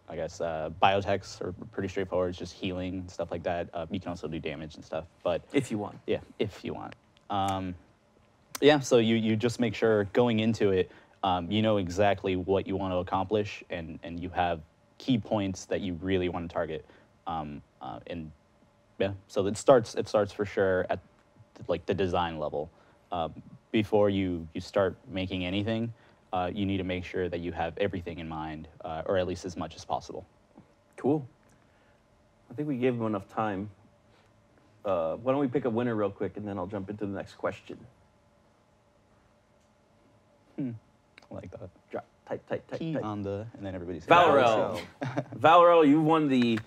I guess biotechs are pretty straightforward. It's just healing and stuff like that. You can also do damage and stuff, but if you want. Yeah, if you want. Yeah, so you just make sure going into it, you know exactly what you want to accomplish, and you have key points that you really want to target. And yeah, so it starts for sure at like the design level. Before you start making anything, you need to make sure that you have everything in mind, or at least as much as possible. Cool. I think we gave him enough time. Why don't we pick a winner real quick, and then I'll jump into the next question. I like that. Drop. Type. Key on the, and then everybody's Valorel. Valorel, you won the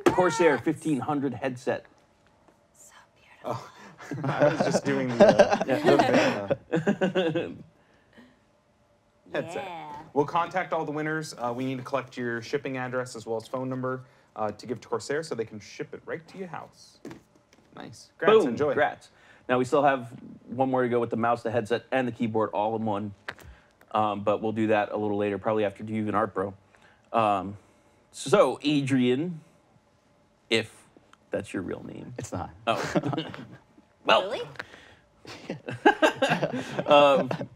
Corsair 1500 headset. So beautiful. Oh, I was just doing the headset. Yeah. We'll contact all the winners. We need to collect your shipping address as well as phone number to give to Corsair so they can ship it right to your house. Nice. Congrats, Boom. enjoy. Congrats. Now, we still have one more to go with the mouse, the headset, and the keyboard all in one. But we'll do that a little later, probably after Duve and Art Bro. So, Adrian, if that's your real name. It's not. Oh. Well. Really?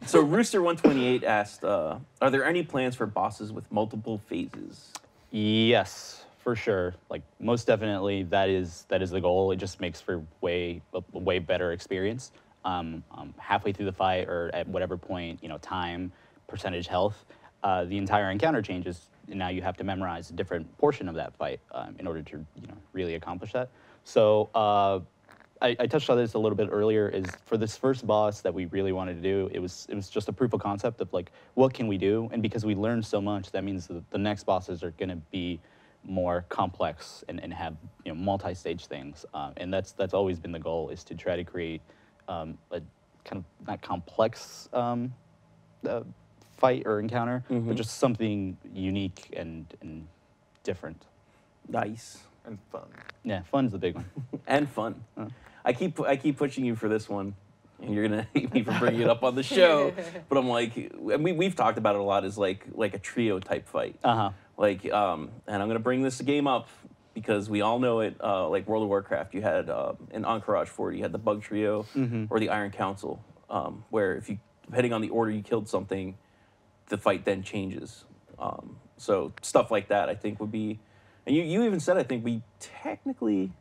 So, Rooster128 asked, are there any plans for bosses with multiple phases? Yes, for sure. Like most definitely, that is the goal. It just makes for a way better experience. Halfway through the fight or at whatever point, you know, time, percentage health, the entire encounter changes. And now you have to memorize a different portion of that fight in order to, you know, really accomplish that. So I touched on this a little bit earlier. Is for this first boss that we really wanted to do, it was just a proof of concept of like, what can we do? And because we learned so much, that means that the next bosses are going to be more complex and have, you know, multi-stage things. And that's always been the goal, is to try to create a kind of not complex fight or encounter, but just something unique and different. Nice. And fun. Yeah, fun's the big one. And fun. I keep pushing you for this one, and you're gonna hate me for bringing it up on the show. But I'm like, and we've talked about it a lot, is like a trio type fight. Like, and I'm gonna bring this game up because we all know it. Like World of Warcraft, you had in Encourage 40, you had the Bug Trio or the Iron Council, where if you, depending on the order you killed something, the fight then changes. So stuff like that, I think, would be. And you even said, I think we technically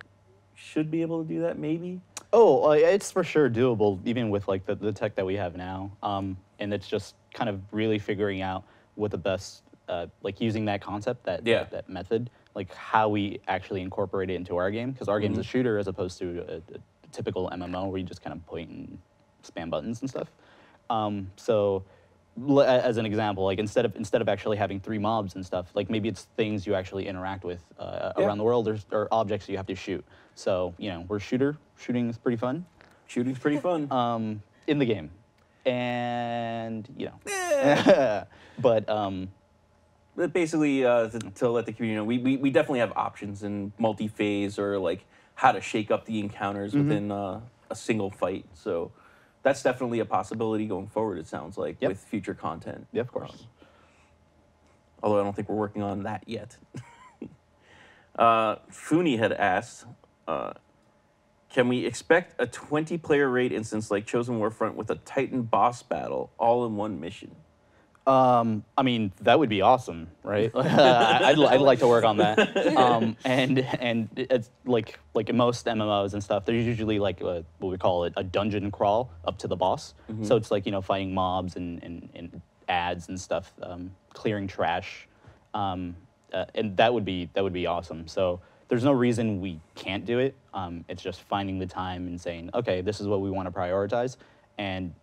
should be able to do that, maybe? Oh, it's for sure doable, even with like the tech that we have now. And it's just kind of really figuring out what the best, like using that concept, that method, like how we actually incorporate it into our game. Because our game's a shooter as opposed to a typical MMO where you just kind of point and spam buttons and stuff. So as an example, like instead of actually having 3 mobs and stuff, like maybe it's things you actually interact with around the world, or objects you have to shoot. So, you know, we're a shooter. Shooting is pretty fun. Shooting's pretty fun. In the game. And, you know. But basically, to let the community know, we definitely have options in multi-phase, or like how to shake up the encounters within a single fight. So that's definitely a possibility going forward, it sounds like, with future content. Yeah, of course. Although I don't think we're working on that yet. Funi had asked, can we expect a 20-player raid instance like Chosen Warfront with a Titan boss battle all in one mission? I mean, that would be awesome, right? I'd like to work on that. And it's like in most MMOs and stuff, there's usually like what we call it a dungeon crawl up to the boss. So it's like, you know, fighting mobs and ads and stuff, clearing trash, and that would be awesome. So there's no reason we can't do it. It's just finding the time and saying, okay, this is what we want to prioritize. And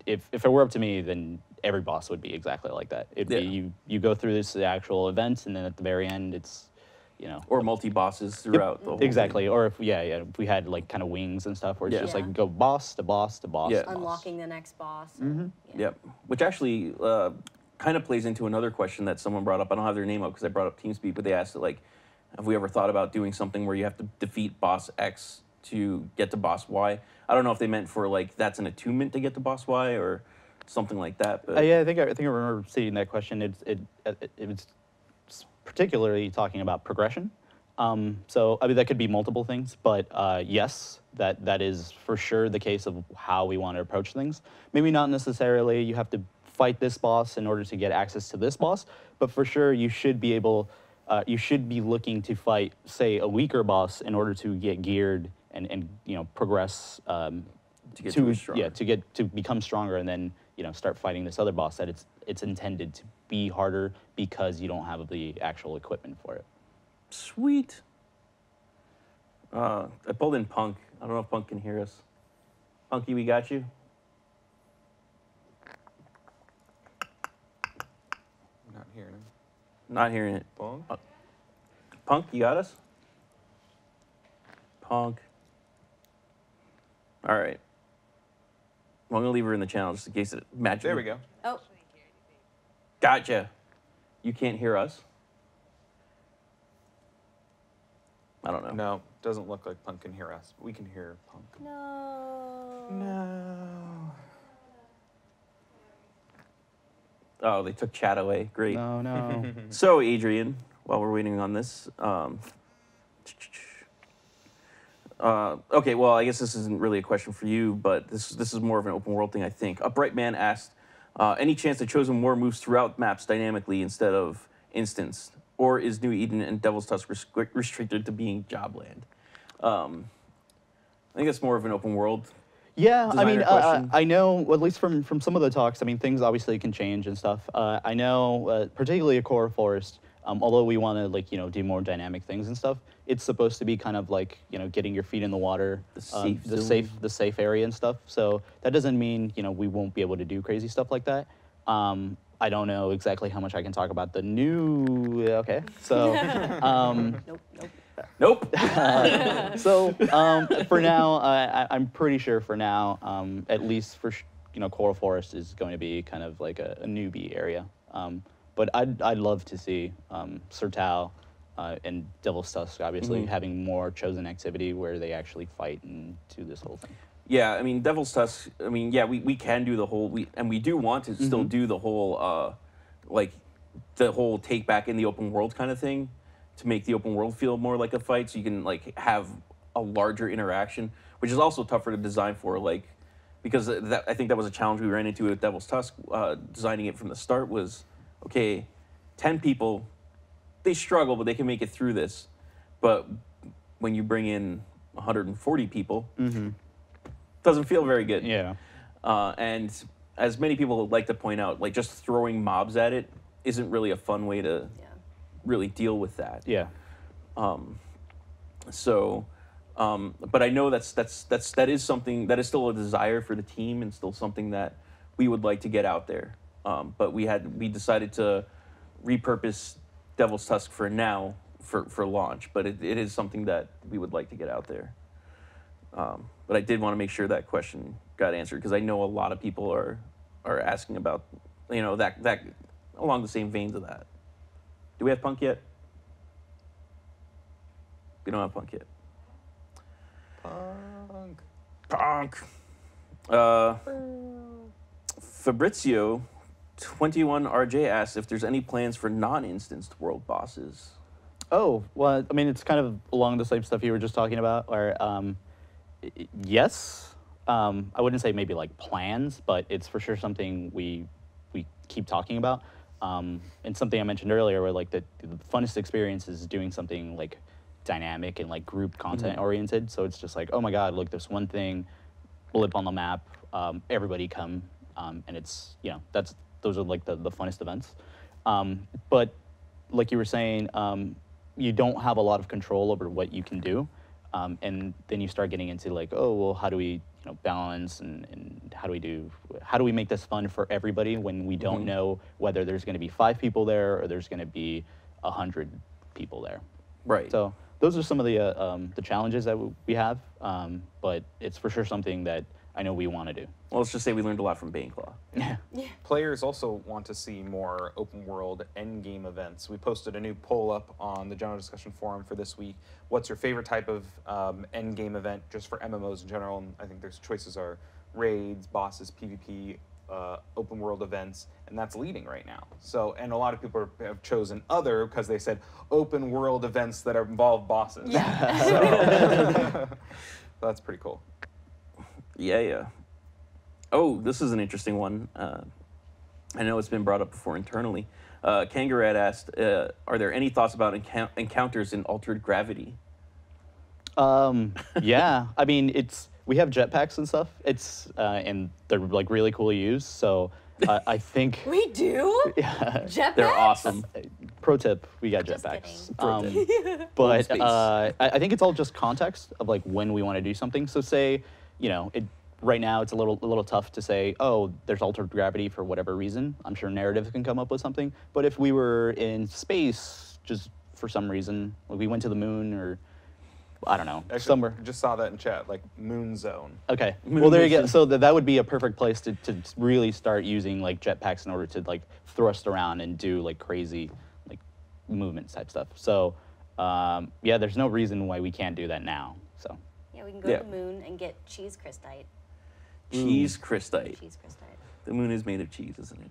if it were up to me, then every boss would be exactly like that. It'd be you go through this actual event, and then at the very end, it's, you know, or multi-bosses throughout the whole exactly. thing. Or if if we had like kind of wings and stuff, where it's just like go boss to boss to boss. Yeah. to boss. Unlocking the next boss. Yep. Which actually, kind of plays into another question that someone brought up. I don't have their name up because I brought up TeamSpeak, but they asked it, like, have we ever thought about doing something where you have to defeat boss X to get to boss Y? I don't know if they meant for, like, that's an attunement to get to boss Y or something like that. But yeah, I think I remember seeing that question. It was particularly talking about progression. So I mean that could be multiple things, but yes, that is for sure the case of how we want to approach things. Maybe not necessarily you have to fight this boss in order to get access to this boss, but for sure you should be able, you should be looking to fight, say, a weaker boss in order to get geared and you know progress to become stronger, and then you know start fighting this other boss that it's intended to be harder because you don't have the actual equipment for it. Sweet. I pulled in Punk. I don't know if Punk can hear us. Punky, we got you. Not hearing him. Not hearing it. Punk? Punk, you got us? Punk. All right. Well, I'm going to leave her in the channel just in case it matches. There we go. Oh. Gotcha. You can't hear us? I don't know. No, doesn't look like Punk can hear us. We can hear Punk. No. No. Oh, they took chat away. Great. No, no. So, Adrian, while we're waiting on this, okay, well, I guess this isn't really a question for you, but this is more of an open world thing, I think. Upright Man asked, any chance that Chosen War moves throughout maps dynamically instead of instanced? Or is New Eden and Devil's Tusk restricted to being Jobland? I think that's more of an open world. Yeah, I mean, question. I know, at least from some of the talks, I mean, things obviously can change and stuff. I know, particularly a core forest, although we want to, like, you know, do more dynamic things and stuff, it's supposed to be kind of like, you know, getting your feet in the water, the safe area and stuff. So that doesn't mean, you know, we won't be able to do crazy stuff like that. I don't know exactly how much I can talk about the new, okay, so. Nope. So for now, I'm pretty sure for now, at least for you know, Coral Forest is going to be kind of like a newbie area. But I'd love to see Sertao and Devil's Tusk obviously having more chosen activity where they actually fight and do this whole thing. Yeah, I mean, Devil's Tusk, I mean, yeah, we can do the whole, and we do want to still do the whole, like, the whole take back in the open world kind of thing to make the open world feel more like a fight, so you can, like, have a larger interaction, which is also tougher to design for, like, because I think that was a challenge we ran into with Devil's Tusk, designing it from the start was, okay, 10 people, they struggle, but they can make it through this, but when you bring in 140 people, doesn't feel very good. Yeah. And as many people like to point out, like, just throwing mobs at it isn't really a fun way to really deal with that. Yeah. But I know that is something that is still a desire for the team and still something that we would like to get out there. But we decided to repurpose Devil's Tusk for now for launch. But it is something that we would like to get out there. But I did want to make sure that question got answered because I know a lot of people are asking about, you know, that along the same veins of that. Do we have Punk yet? We don't have Punk yet. Punk. Fabrizio 21RJ asks if there's any plans for non-instanced world bosses. Oh, well, I mean, it's kind of along the same stuff you were just talking about, where, yes, I wouldn't say maybe like plans, but it's for sure something we keep talking about. And something I mentioned earlier where like the funnest experience is doing something like dynamic and like group content oriented. So it's just like, oh my God, look, this one thing, blip on the map, everybody come, and it's, you know, those are like the funnest events. But like you were saying, you don't have a lot of control over what you can do. And then you start getting into like, oh, well, how do we, you know, balance and how do we make this fun for everybody when we don't know whether there's going to be 5 people there or there's going to be 100 people there. Right. So those are some of the challenges that we have, but it's for sure something that I know we want to do. Well, let's just say we learned a lot from Baneclaw. Yeah. Players also want to see more open world end game events. We posted a new poll up on the general discussion forum for this week. What's your favorite type of end game event just for MMOs in general? And I think there's choices are raids, bosses, PvP, open world events, and that's leading right now. So, and a lot of people have chosen other because they said open world events that involve bosses. Yeah. So, that's pretty cool. Yeah. Oh, this is an interesting one. I know it's been brought up before internally. Kangaroo asked, are there any thoughts about encounters in altered gravity? Yeah, I mean, we have jetpacks and stuff. And they're like really cool to use. So I think We do? yeah, Jetpacks? They're awesome. pro tip, we got Just jetpacks. kidding. But Space. I think it's all just context of like when we want to do something. So say, right now it's a little tough to say, oh, there's altered gravity for whatever reason. I'm sure narrative can come up with something. But if we were in space, just for some reason, like we went to the moon or I don't know, Actually, somewhere. just saw that in chat, like Moon Zone. Okay. Moon Well, there you go. mission. So that would be a perfect place to really start using like jetpacks in order to like thrust around and do like crazy like movements type stuff. So yeah, there's no reason why we can't do that now. So Yeah, we can go Yeah. to the moon and get cheese crystite. Cheese crystite. Cheese crystite. The moon is made of cheese, isn't it?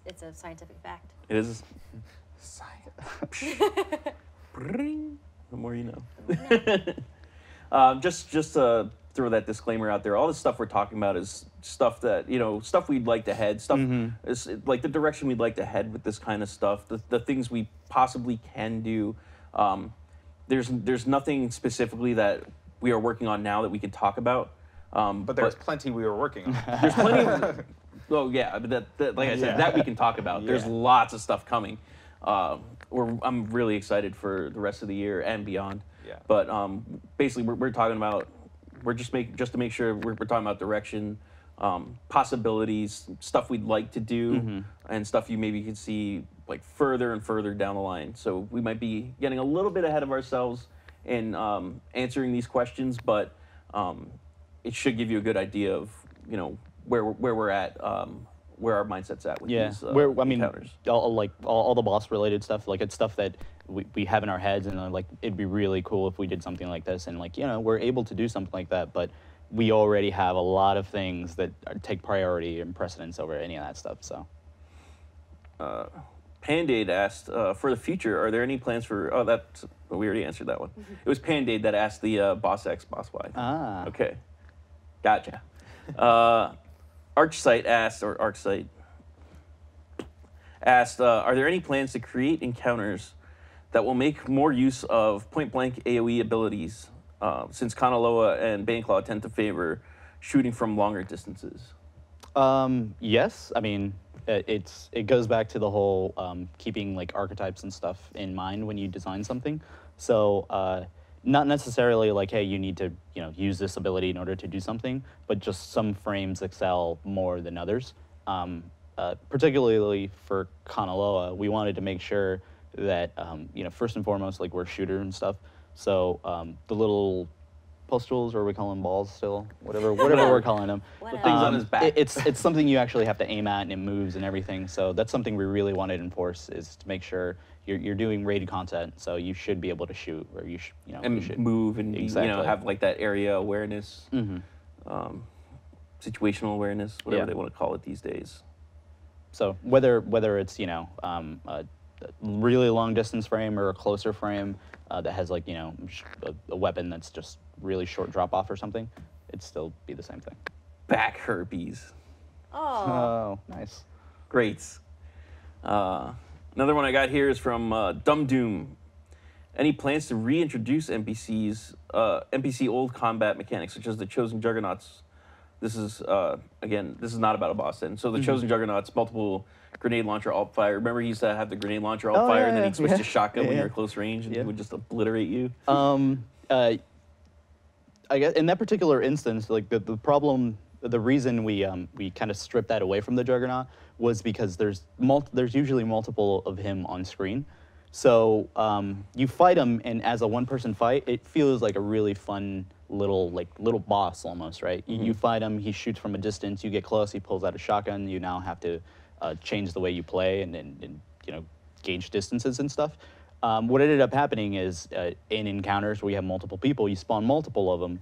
It's a scientific fact. It is. Science. Bring. The more you know. Just to throw that disclaimer out there, all the stuff we're talking about is stuff that, stuff we'd like to head, stuff is like the direction we'd like to head with this kind of stuff, the things we possibly can do. There's nothing specifically that we are working on now that we can talk about. But there's plenty we were working on. There's plenty of, well, yeah, but that like I said, that we can talk about. There's Yeah. lots of stuff coming. I'm really excited for the rest of the year and beyond. Yeah. But basically, we're talking about, just to make sure we're talking about direction, possibilities, stuff we'd like to do, and stuff you maybe could see like further and further down the line. So we might be getting a little bit ahead of ourselves in answering these questions, but it should give you a good idea of where we're at, where our mindset's at with these encounters. all the boss related stuff, like it's stuff that we have in our heads, and like it'd be really cool if we did something like this, and like we're able to do something like that, but we already have a lot of things that take priority and precedence over any of that stuff. So Pandade asked, for the future, are there any plans for? We already answered that one. It was Pandade that asked the Boss X, Boss Y. Ah. Okay, gotcha. Archsight asked, are there any plans to create encounters that will make more use of point-blank AoE abilities, since Kanaloa and Baneclaw tend to favor shooting from longer distances? Yes, I mean, it goes back to the whole keeping like archetypes and stuff in mind when you design something. So not necessarily like, hey, you need to use this ability in order to do something, but just some frames excel more than others. Particularly for Kanaloa, we wanted to make sure that first and foremost, like we're shooter and stuff. So the little pustules, or we call them balls still, whatever we're calling them. Whatever. Things on his back. It's something you actually have to aim at, and it moves and everything. So that's something we really wanted to enforce, is to make sure you're doing raid content, so you should be able to shoot, or you should Move and Exactly. have like that area awareness, situational awareness, whatever Yeah. they want to call it these days. So whether it's a really long distance frame or a closer frame that has like a weapon that's just really short drop off or something, it'd still be the same thing. Back herpes. Oh. Oh, nice. Great. Another one I got here is from Dumb Doom. Any plans to reintroduce NPC old combat mechanics, such as the Chosen Juggernauts? This is, again, this is not about a boss then. So the Chosen Juggernauts, multiple grenade launcher alt fire. Remember he used to have the grenade launcher alt fire, and then he'd switch to shotgun when you were close range, and he would just obliterate you? I guess in that particular instance, like the problem, the reason we kind of stripped that away from the Juggernaut was because there's usually multiple of him on screen. So you fight him, and as a one-person fight, it feels like a really fun little boss almost, right? You fight him, he shoots from a distance, you get close, he pulls out a shotgun. You now have to change the way you play and you know, gauge distances and stuff. What ended up happening is in encounters where you have multiple people, you spawn multiple of them,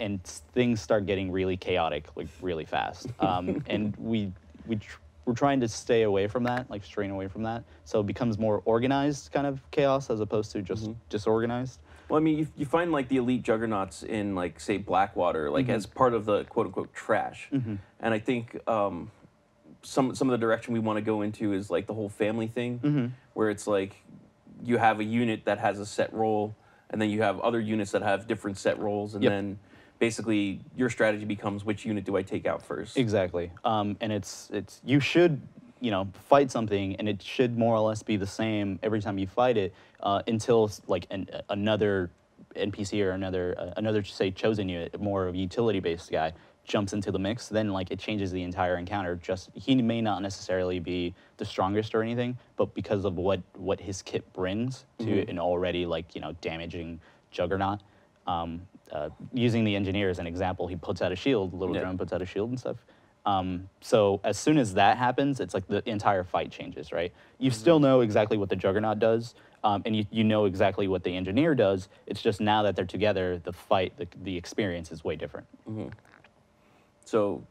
and things start getting really chaotic, like really fast. And we're trying to stay away from that, like straying away from that. So it becomes more organized kind of chaos as opposed to just disorganized. Well, I mean, you find like the elite juggernauts in like say Blackwater, like as part of the quote unquote trash. And I think some of the direction we want to go into is like the whole family thing, where it's like you have a unit that has a set role, and then you have other units that have different set roles, and then basically your strategy becomes which unit do I take out first. Exactly. And it's you should, you know, fight something, and it should more or less be the same every time you fight it until like another NPC or another say chosen unit, more of a utility-based guy, jumps into the mix. Then like it changes the entire encounter. Just he may not necessarily be the strongest or anything, but because of what his kit brings to an already like, you know, damaging juggernaut. Using the engineer as an example, he puts out a shield, the little drone puts out a shield and stuff. So as soon as that happens, it's like the entire fight changes, right? You still know exactly what the juggernaut does, and you know exactly what the engineer does. It's just now that they're together, the fight, the experience is way different. So,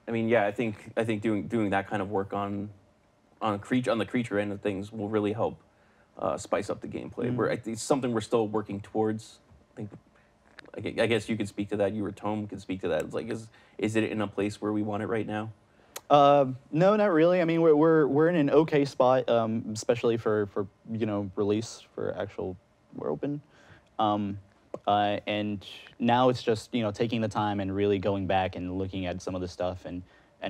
I mean, yeah, I think doing that kind of work on the creature end of things will really help spice up the gameplay. It's something we're still working towards. I guess you could speak to that. You or Tome could speak to that. It's like, is it in a place where we want it right now? No, not really. I mean, we're in an okay spot, especially for you know, release for actual. We're open, and now it's just, you know, taking the time and really going back and looking at some of the stuff, and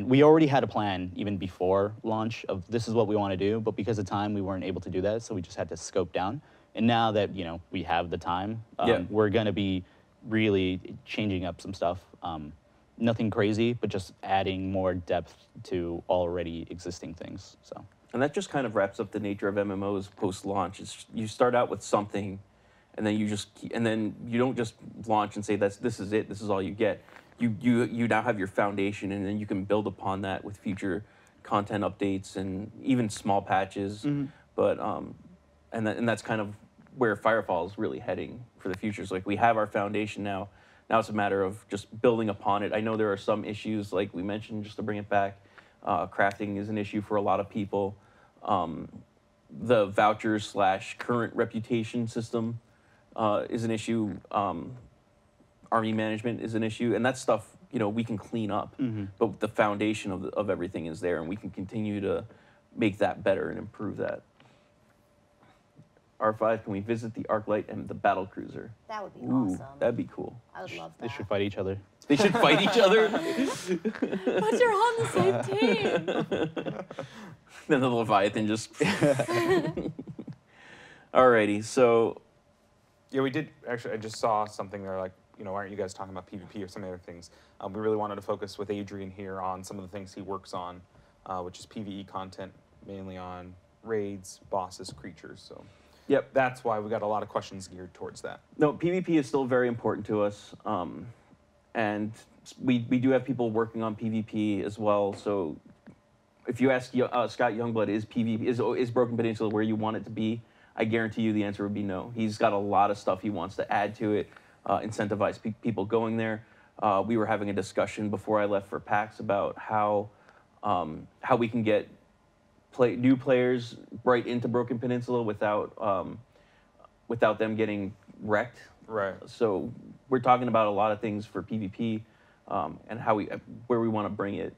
we already had a plan even before launch of this is what we want to do, but because of time we weren't able to do that, so we just had to scope down. And now that, you know, we have the time, we're gonna be really changing up some stuff. Nothing crazy, but just adding more depth to already existing things. So. And that just kind of wraps up the nature of MMOs post-launch. It's you start out with something, and then you don't just launch and say this is it. This is all you get. You now have your foundation, and then you can build upon that with future content updates and even small patches. But and that's kind of where Firefall is really heading for the future. So like we have our foundation now. Now it's a matter of just building upon it. I know there are some issues, like we mentioned, just to bring it back. Crafting is an issue for a lot of people. The vouchers / current reputation system is an issue. Army management is an issue, and that stuff, you know, we can clean up. But the foundation of everything is there, and we can continue to make that better and improve that. R5, can we visit the Arclight and the battle cruiser? That would be Ooh, awesome. that'd be cool. I would love that. They should fight each other. They should fight each other. But you're on the same team. Then the Leviathan just. Alrighty, so. Yeah, we did actually. I just saw something there, like, you know, aren't you guys talking about PvP or some other things? We really wanted to focus with Adrian here on some of the things he works on, which is PvE content, mainly on raids, bosses, creatures. So. Yep. That's why we got a lot of questions geared towards that. No, PvP is still very important to us, and we do have people working on PvP as well. So, if you ask Scott Youngblood, is Broken Peninsula where you want it to be? I guarantee you the answer would be no. He's got a lot of stuff he wants to add to it, incentivize people going there. We were having a discussion before I left for PAX about how we can get new players right into Broken Peninsula without them getting wrecked. Right. So we're talking about a lot of things for PvP and where we want to bring it.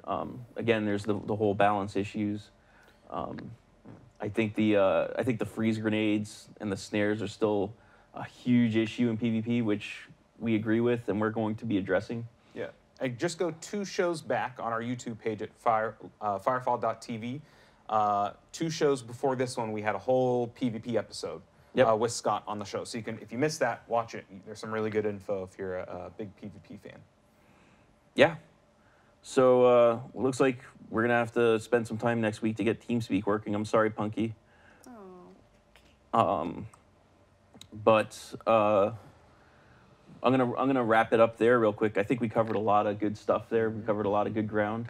Again, there's the whole balance issues. I think the freeze grenades and the snares are still a huge issue in PvP, which we agree with and we're going to be addressing. Yeah. And just go 2 shows back on our YouTube page at firefall.tv. 2 shows before this one, we had a whole PvP episode with Scott on the show. So you can, if you missed that, watch it. There's some really good info if you're a big PvP fan. Yeah. So it looks like we're gonna have to spend some time next week to get TeamSpeak working. I'm sorry, Punky. Oh. But I'm gonna wrap it up there real quick. I think we covered a lot of good stuff there. We covered a lot of good ground,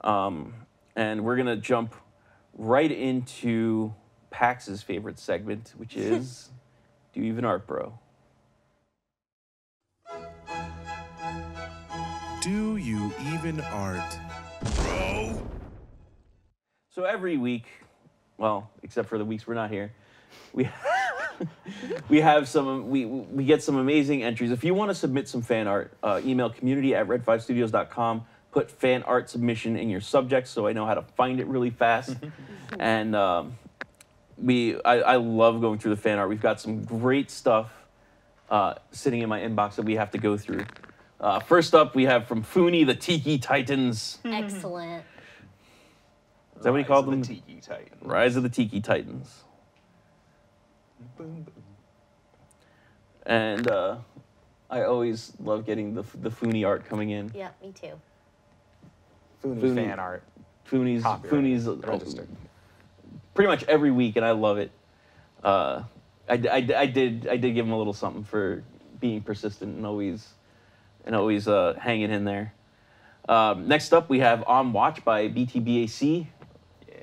and we're gonna jump right into Pax's favorite segment, which is Do You Even Art, Bro? Do you even art, bro? So every week, well, except for the weeks we're not here, we we get some amazing entries. If you want to submit some fan art, email community@red5studios.com. Put fan art submission in your subject so I know how to find it really fast. And I love going through the fan art. We've got some great stuff sitting in my inbox that we have to go through. First up, we have from Funi, the Tiki Titans. Excellent. Is that what he called them? The Tiki Titans. Rise of the Tiki Titans. Boom, boom. And I always love getting the Funi art coming in. Yeah, me too. Funi fan art. Funi's registered. Pretty much every week, and I love it. I did give him a little something for being persistent and always hanging in there. Next up, we have On Watch by BTBAC. Yeah.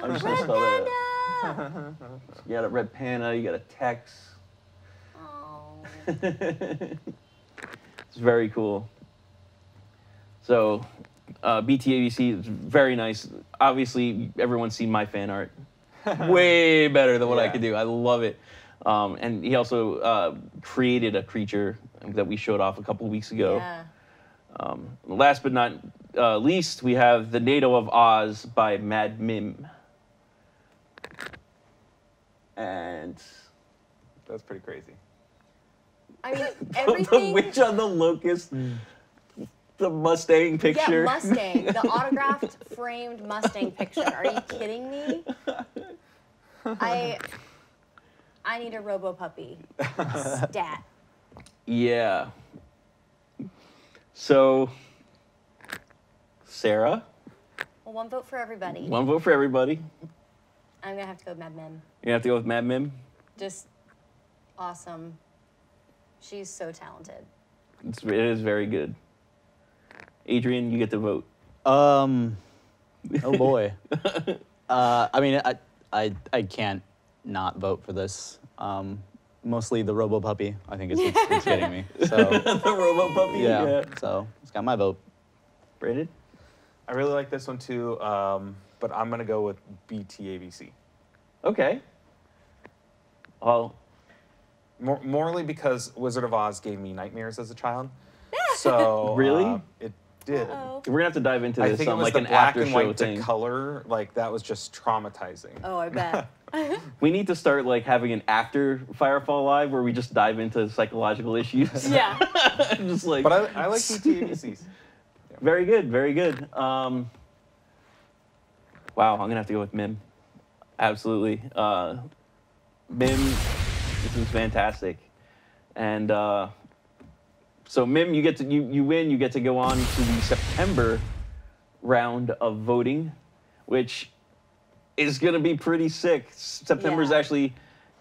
I'm just gonna spell that out. You got a red panda. You got a text. Oh. It's very cool. So, BTABC is very nice. Obviously, everyone's seen my fan art. Way better than what I could do. I love it. And he also created a creature that we showed off a couple of weeks ago. Yeah. Last but not least, we have The NATO of Oz by Mad Mim. And That's pretty crazy. I mean, the everything. witch on the locust, the Mustang picture. Yeah, Mustang. The autographed, framed Mustang picture. Are you kidding me? I need a Robo Puppy. Stat. Yeah. So, Sarah, Well, one vote for everybody. one vote for everybody. I'm gonna have to go with Mad Men. You have to go with Mad Mim. Just awesome. She's so talented. It is very good. Adrian, you get to vote. Oh boy. I mean, I can't not vote for this. Mostly the Robo Puppy. I think it's getting me. So The Robo Puppy. yeah. So it's got my vote. Brandon? I really like this one too, but I'm gonna go with BTABC. Okay. Well, Morely because Wizard of Oz gave me nightmares as a child. So Really? It did. Uh-oh. we're gonna have to dive into I this think it on was like the an black after and show white thing. to color. Like that was just traumatizing. Oh, I bet. We need to start like having an after Firefall Live where we just dive into psychological issues. Yeah. Just like. But I like BTABCs. Very good, very good. Wow, I'm gonna have to go with Mim. Absolutely. Mim, this is fantastic. And so Mim, you get to you win. You get to go on to the September round of voting, which is gonna be pretty sick. September's Yeah. actually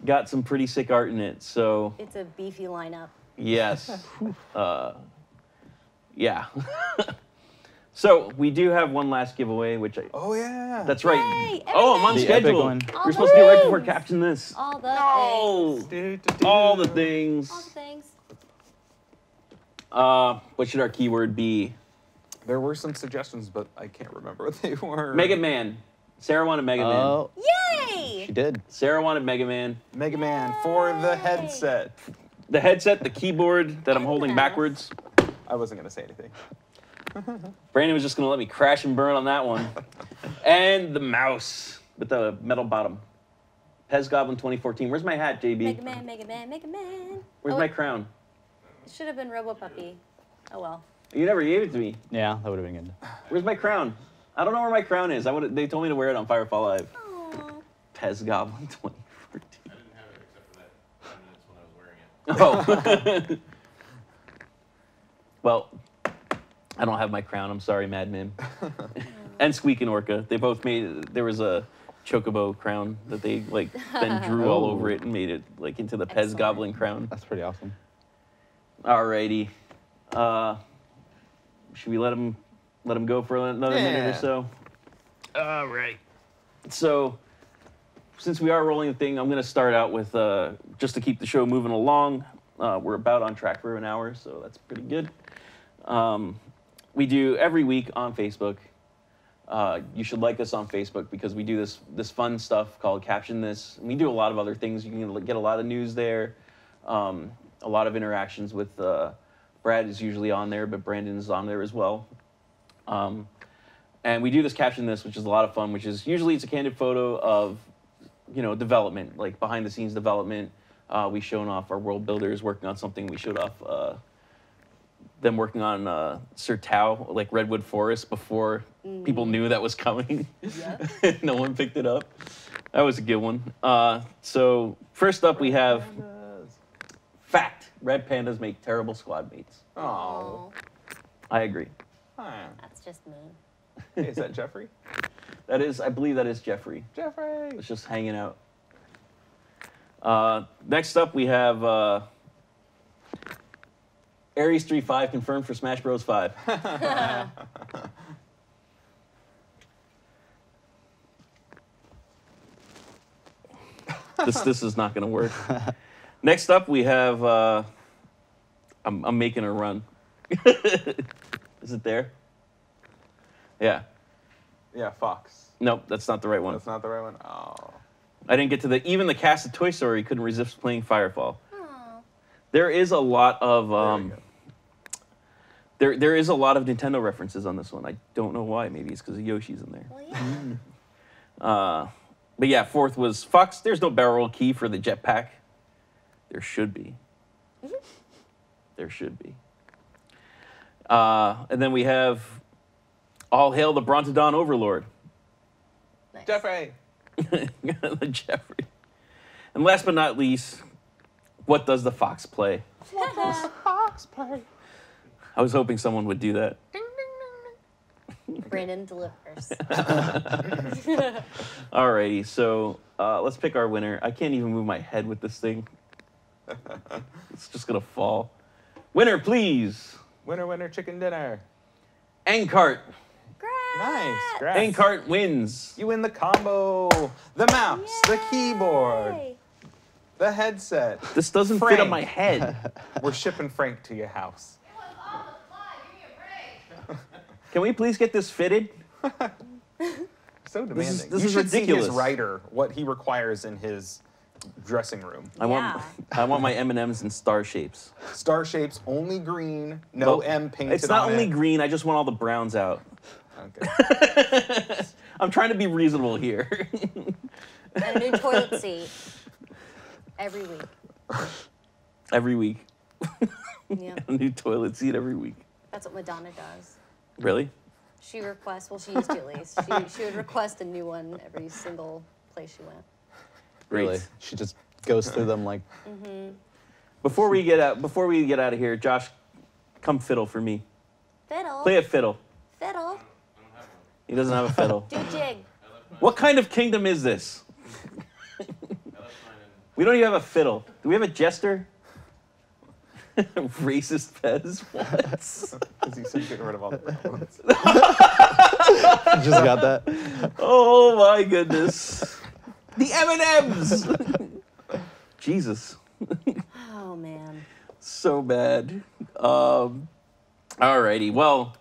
got some pretty sick art in it. So It's a beefy lineup. yes, yeah. So we do have one last giveaway, which Oh yeah. that's right. Yay, Oh, I'm on The epic schedule. one. All We're the supposed to do it right before things. caption this. All the No. things. All the things. All the things. What should our keyword be? There were some suggestions, but I can't remember what they were. Mega Man. Sarah wanted Mega Man. Oh, Yay! she did. Sarah wanted Mega Man. Mega Man for the headset. The headset, the keyboard that I'm holding backwards. I wasn't gonna say anything. Brandon was just gonna let me crash and burn on that one. And the mouse with the metal bottom. Pez Goblin 2014. Where's my hat, JB? Mega Man, Mega Man, Mega Man. Where's Oh, my crown? It should have been Robo Puppy. Oh well. You never gave it to me. Yeah, that would have been good. Where's my crown? I don't know where my crown is. They told me to wear it on Firefall Live. Aww. Pez Goblin 2014. I didn't have it except for that 10 minutes when I was wearing it. Oh. Well, I don't have my crown. I'm sorry, Mad Mim. And Squeak and Orca. They both made. There was a chocobo crown that they like then drew all over it and made it like into the Pez Excellent. Goblin crown. That's pretty awesome. Alrighty. Should we let him go for another minute or so? All right. So, since we are rolling the thing, I'm going to start out with just to keep the show moving along. We're about on track for an hour, so that's pretty good. We do every week on Facebook. You should like us on Facebook because we do this fun stuff called Caption This. And we do a lot of other things. You can get a lot of news there, a lot of interactions with Brad is usually on there, but Brandon is on there as well. And we do this Caption This, which is a lot of fun, which is usually it's a candid photo of, development, like behind the scenes development. We've shown off our world builders working on something. We showed off them working on Sir Tao, like Redwood Forest, before people knew that was coming. Yeah. No one picked it up. That was a good one. So first up we have fact. Red pandas make terrible squad mates. Oh. I agree. That's just mean. Hey, is that Jeffrey? I believe that is Jeffrey. Jeffrey! It's just hanging out. Next up, we have Ares 3-5 confirmed for Smash Bros. 5. This is not going to work. Next up, we have I'm making a run. Is it there? Yeah. Yeah, Fox. Nope, that's not the right one. That's not the right one? Oh. I didn't get to even the cast of Toy Story couldn't resist playing Firefall. Aww. There is a lot of there is a lot of Nintendo references on this one. I don't know why. Maybe it's because Yoshi's in there. Well, yeah. But yeah, fourth was Fox. There's no barrel roll key for the jetpack. There should be. There should be. And then we have All Hail the Brontodon Overlord. Nice. Jeffrey! The Jeffrey. And last but not least, what does the fox play? What does the fox play? I was hoping someone would do that. Brandon delivers. Alrighty, so let's pick our winner. I can't even move my head with this thing. It's just gonna fall. Winner, please. Winner, winner, chicken dinner. Ankart. Nice. Congrats. Ankart wins. You win the combo. The mouse, the keyboard, the headset. This doesn't fit on my head. We're shipping Frank to your house. Can we please get this fitted? So demanding. This you is should ridiculous. see his writer, what he requires in his dressing room. I want my M&Ms in star shapes. Star shapes, only green, no M painted on it. It's not only green, I just want all the browns out. Okay. I'm trying to be reasonable here. And a new toilet seat. Every week. Every week. Yeah. A new toilet seat every week. That's what Madonna does. Really? She requests, well, she used to at least. She would request a new one every single place she went. Great. Really? She just goes through them like. Before we get out of here, Josh, come fiddle for me. Fiddle. Play a fiddle. Fiddle. He doesn't have a fiddle. Do a jig. What kind of kingdom is this? We don't even have a fiddle. Do we have a jester? Racist Pez. What? Because he's getting rid of all the browns. Just got that. Oh my goodness. The M&Ms. Jesus. Oh man. So bad. Alrighty. Well,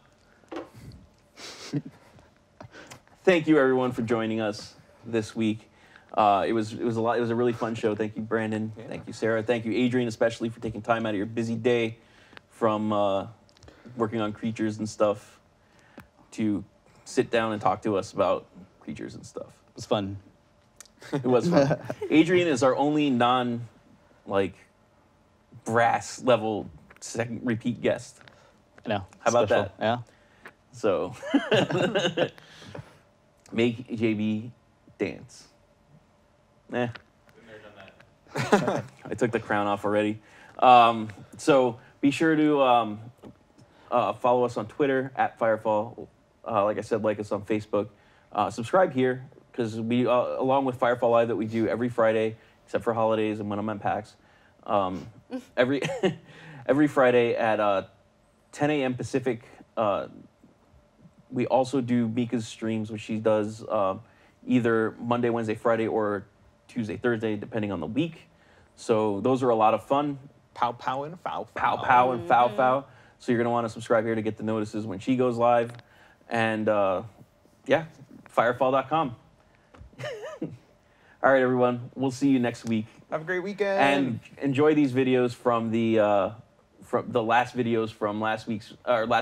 thank you everyone for joining us this week. It was a lot. It was a really fun show. Thank you, Brandon. Yeah. Thank you, Sarah. Thank you, Adrian, especially for taking time out of your busy day from working on creatures and stuff to sit down and talk to us about creatures and stuff. It was fun. It was fun. Adrian is our only brass level second repeat guest. I know. How about that? Yeah. So make JB dance. Eh. Been there, done that. I took the crown off already. So be sure to follow us on Twitter @Firefall. Like I said, like us on Facebook. Subscribe here. because we, along with Firefall Live that we do every Friday, except for holidays and when I'm at PAX, every every Friday at 10 a.m. Pacific. We also do Mika's streams, which she does either Monday, Wednesday, Friday, or Tuesday, Thursday, depending on the week. So those are a lot of fun. Pow pow and foul foul. Pow pow and foul foul. So you're gonna want to subscribe here to get the notices when she goes live, and yeah, firefall.com. All right, everyone. We'll see you next week. Have a great weekend. And enjoy these videos from the last videos from last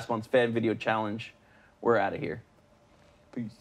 month's fan video challenge. We're out of here. Peace.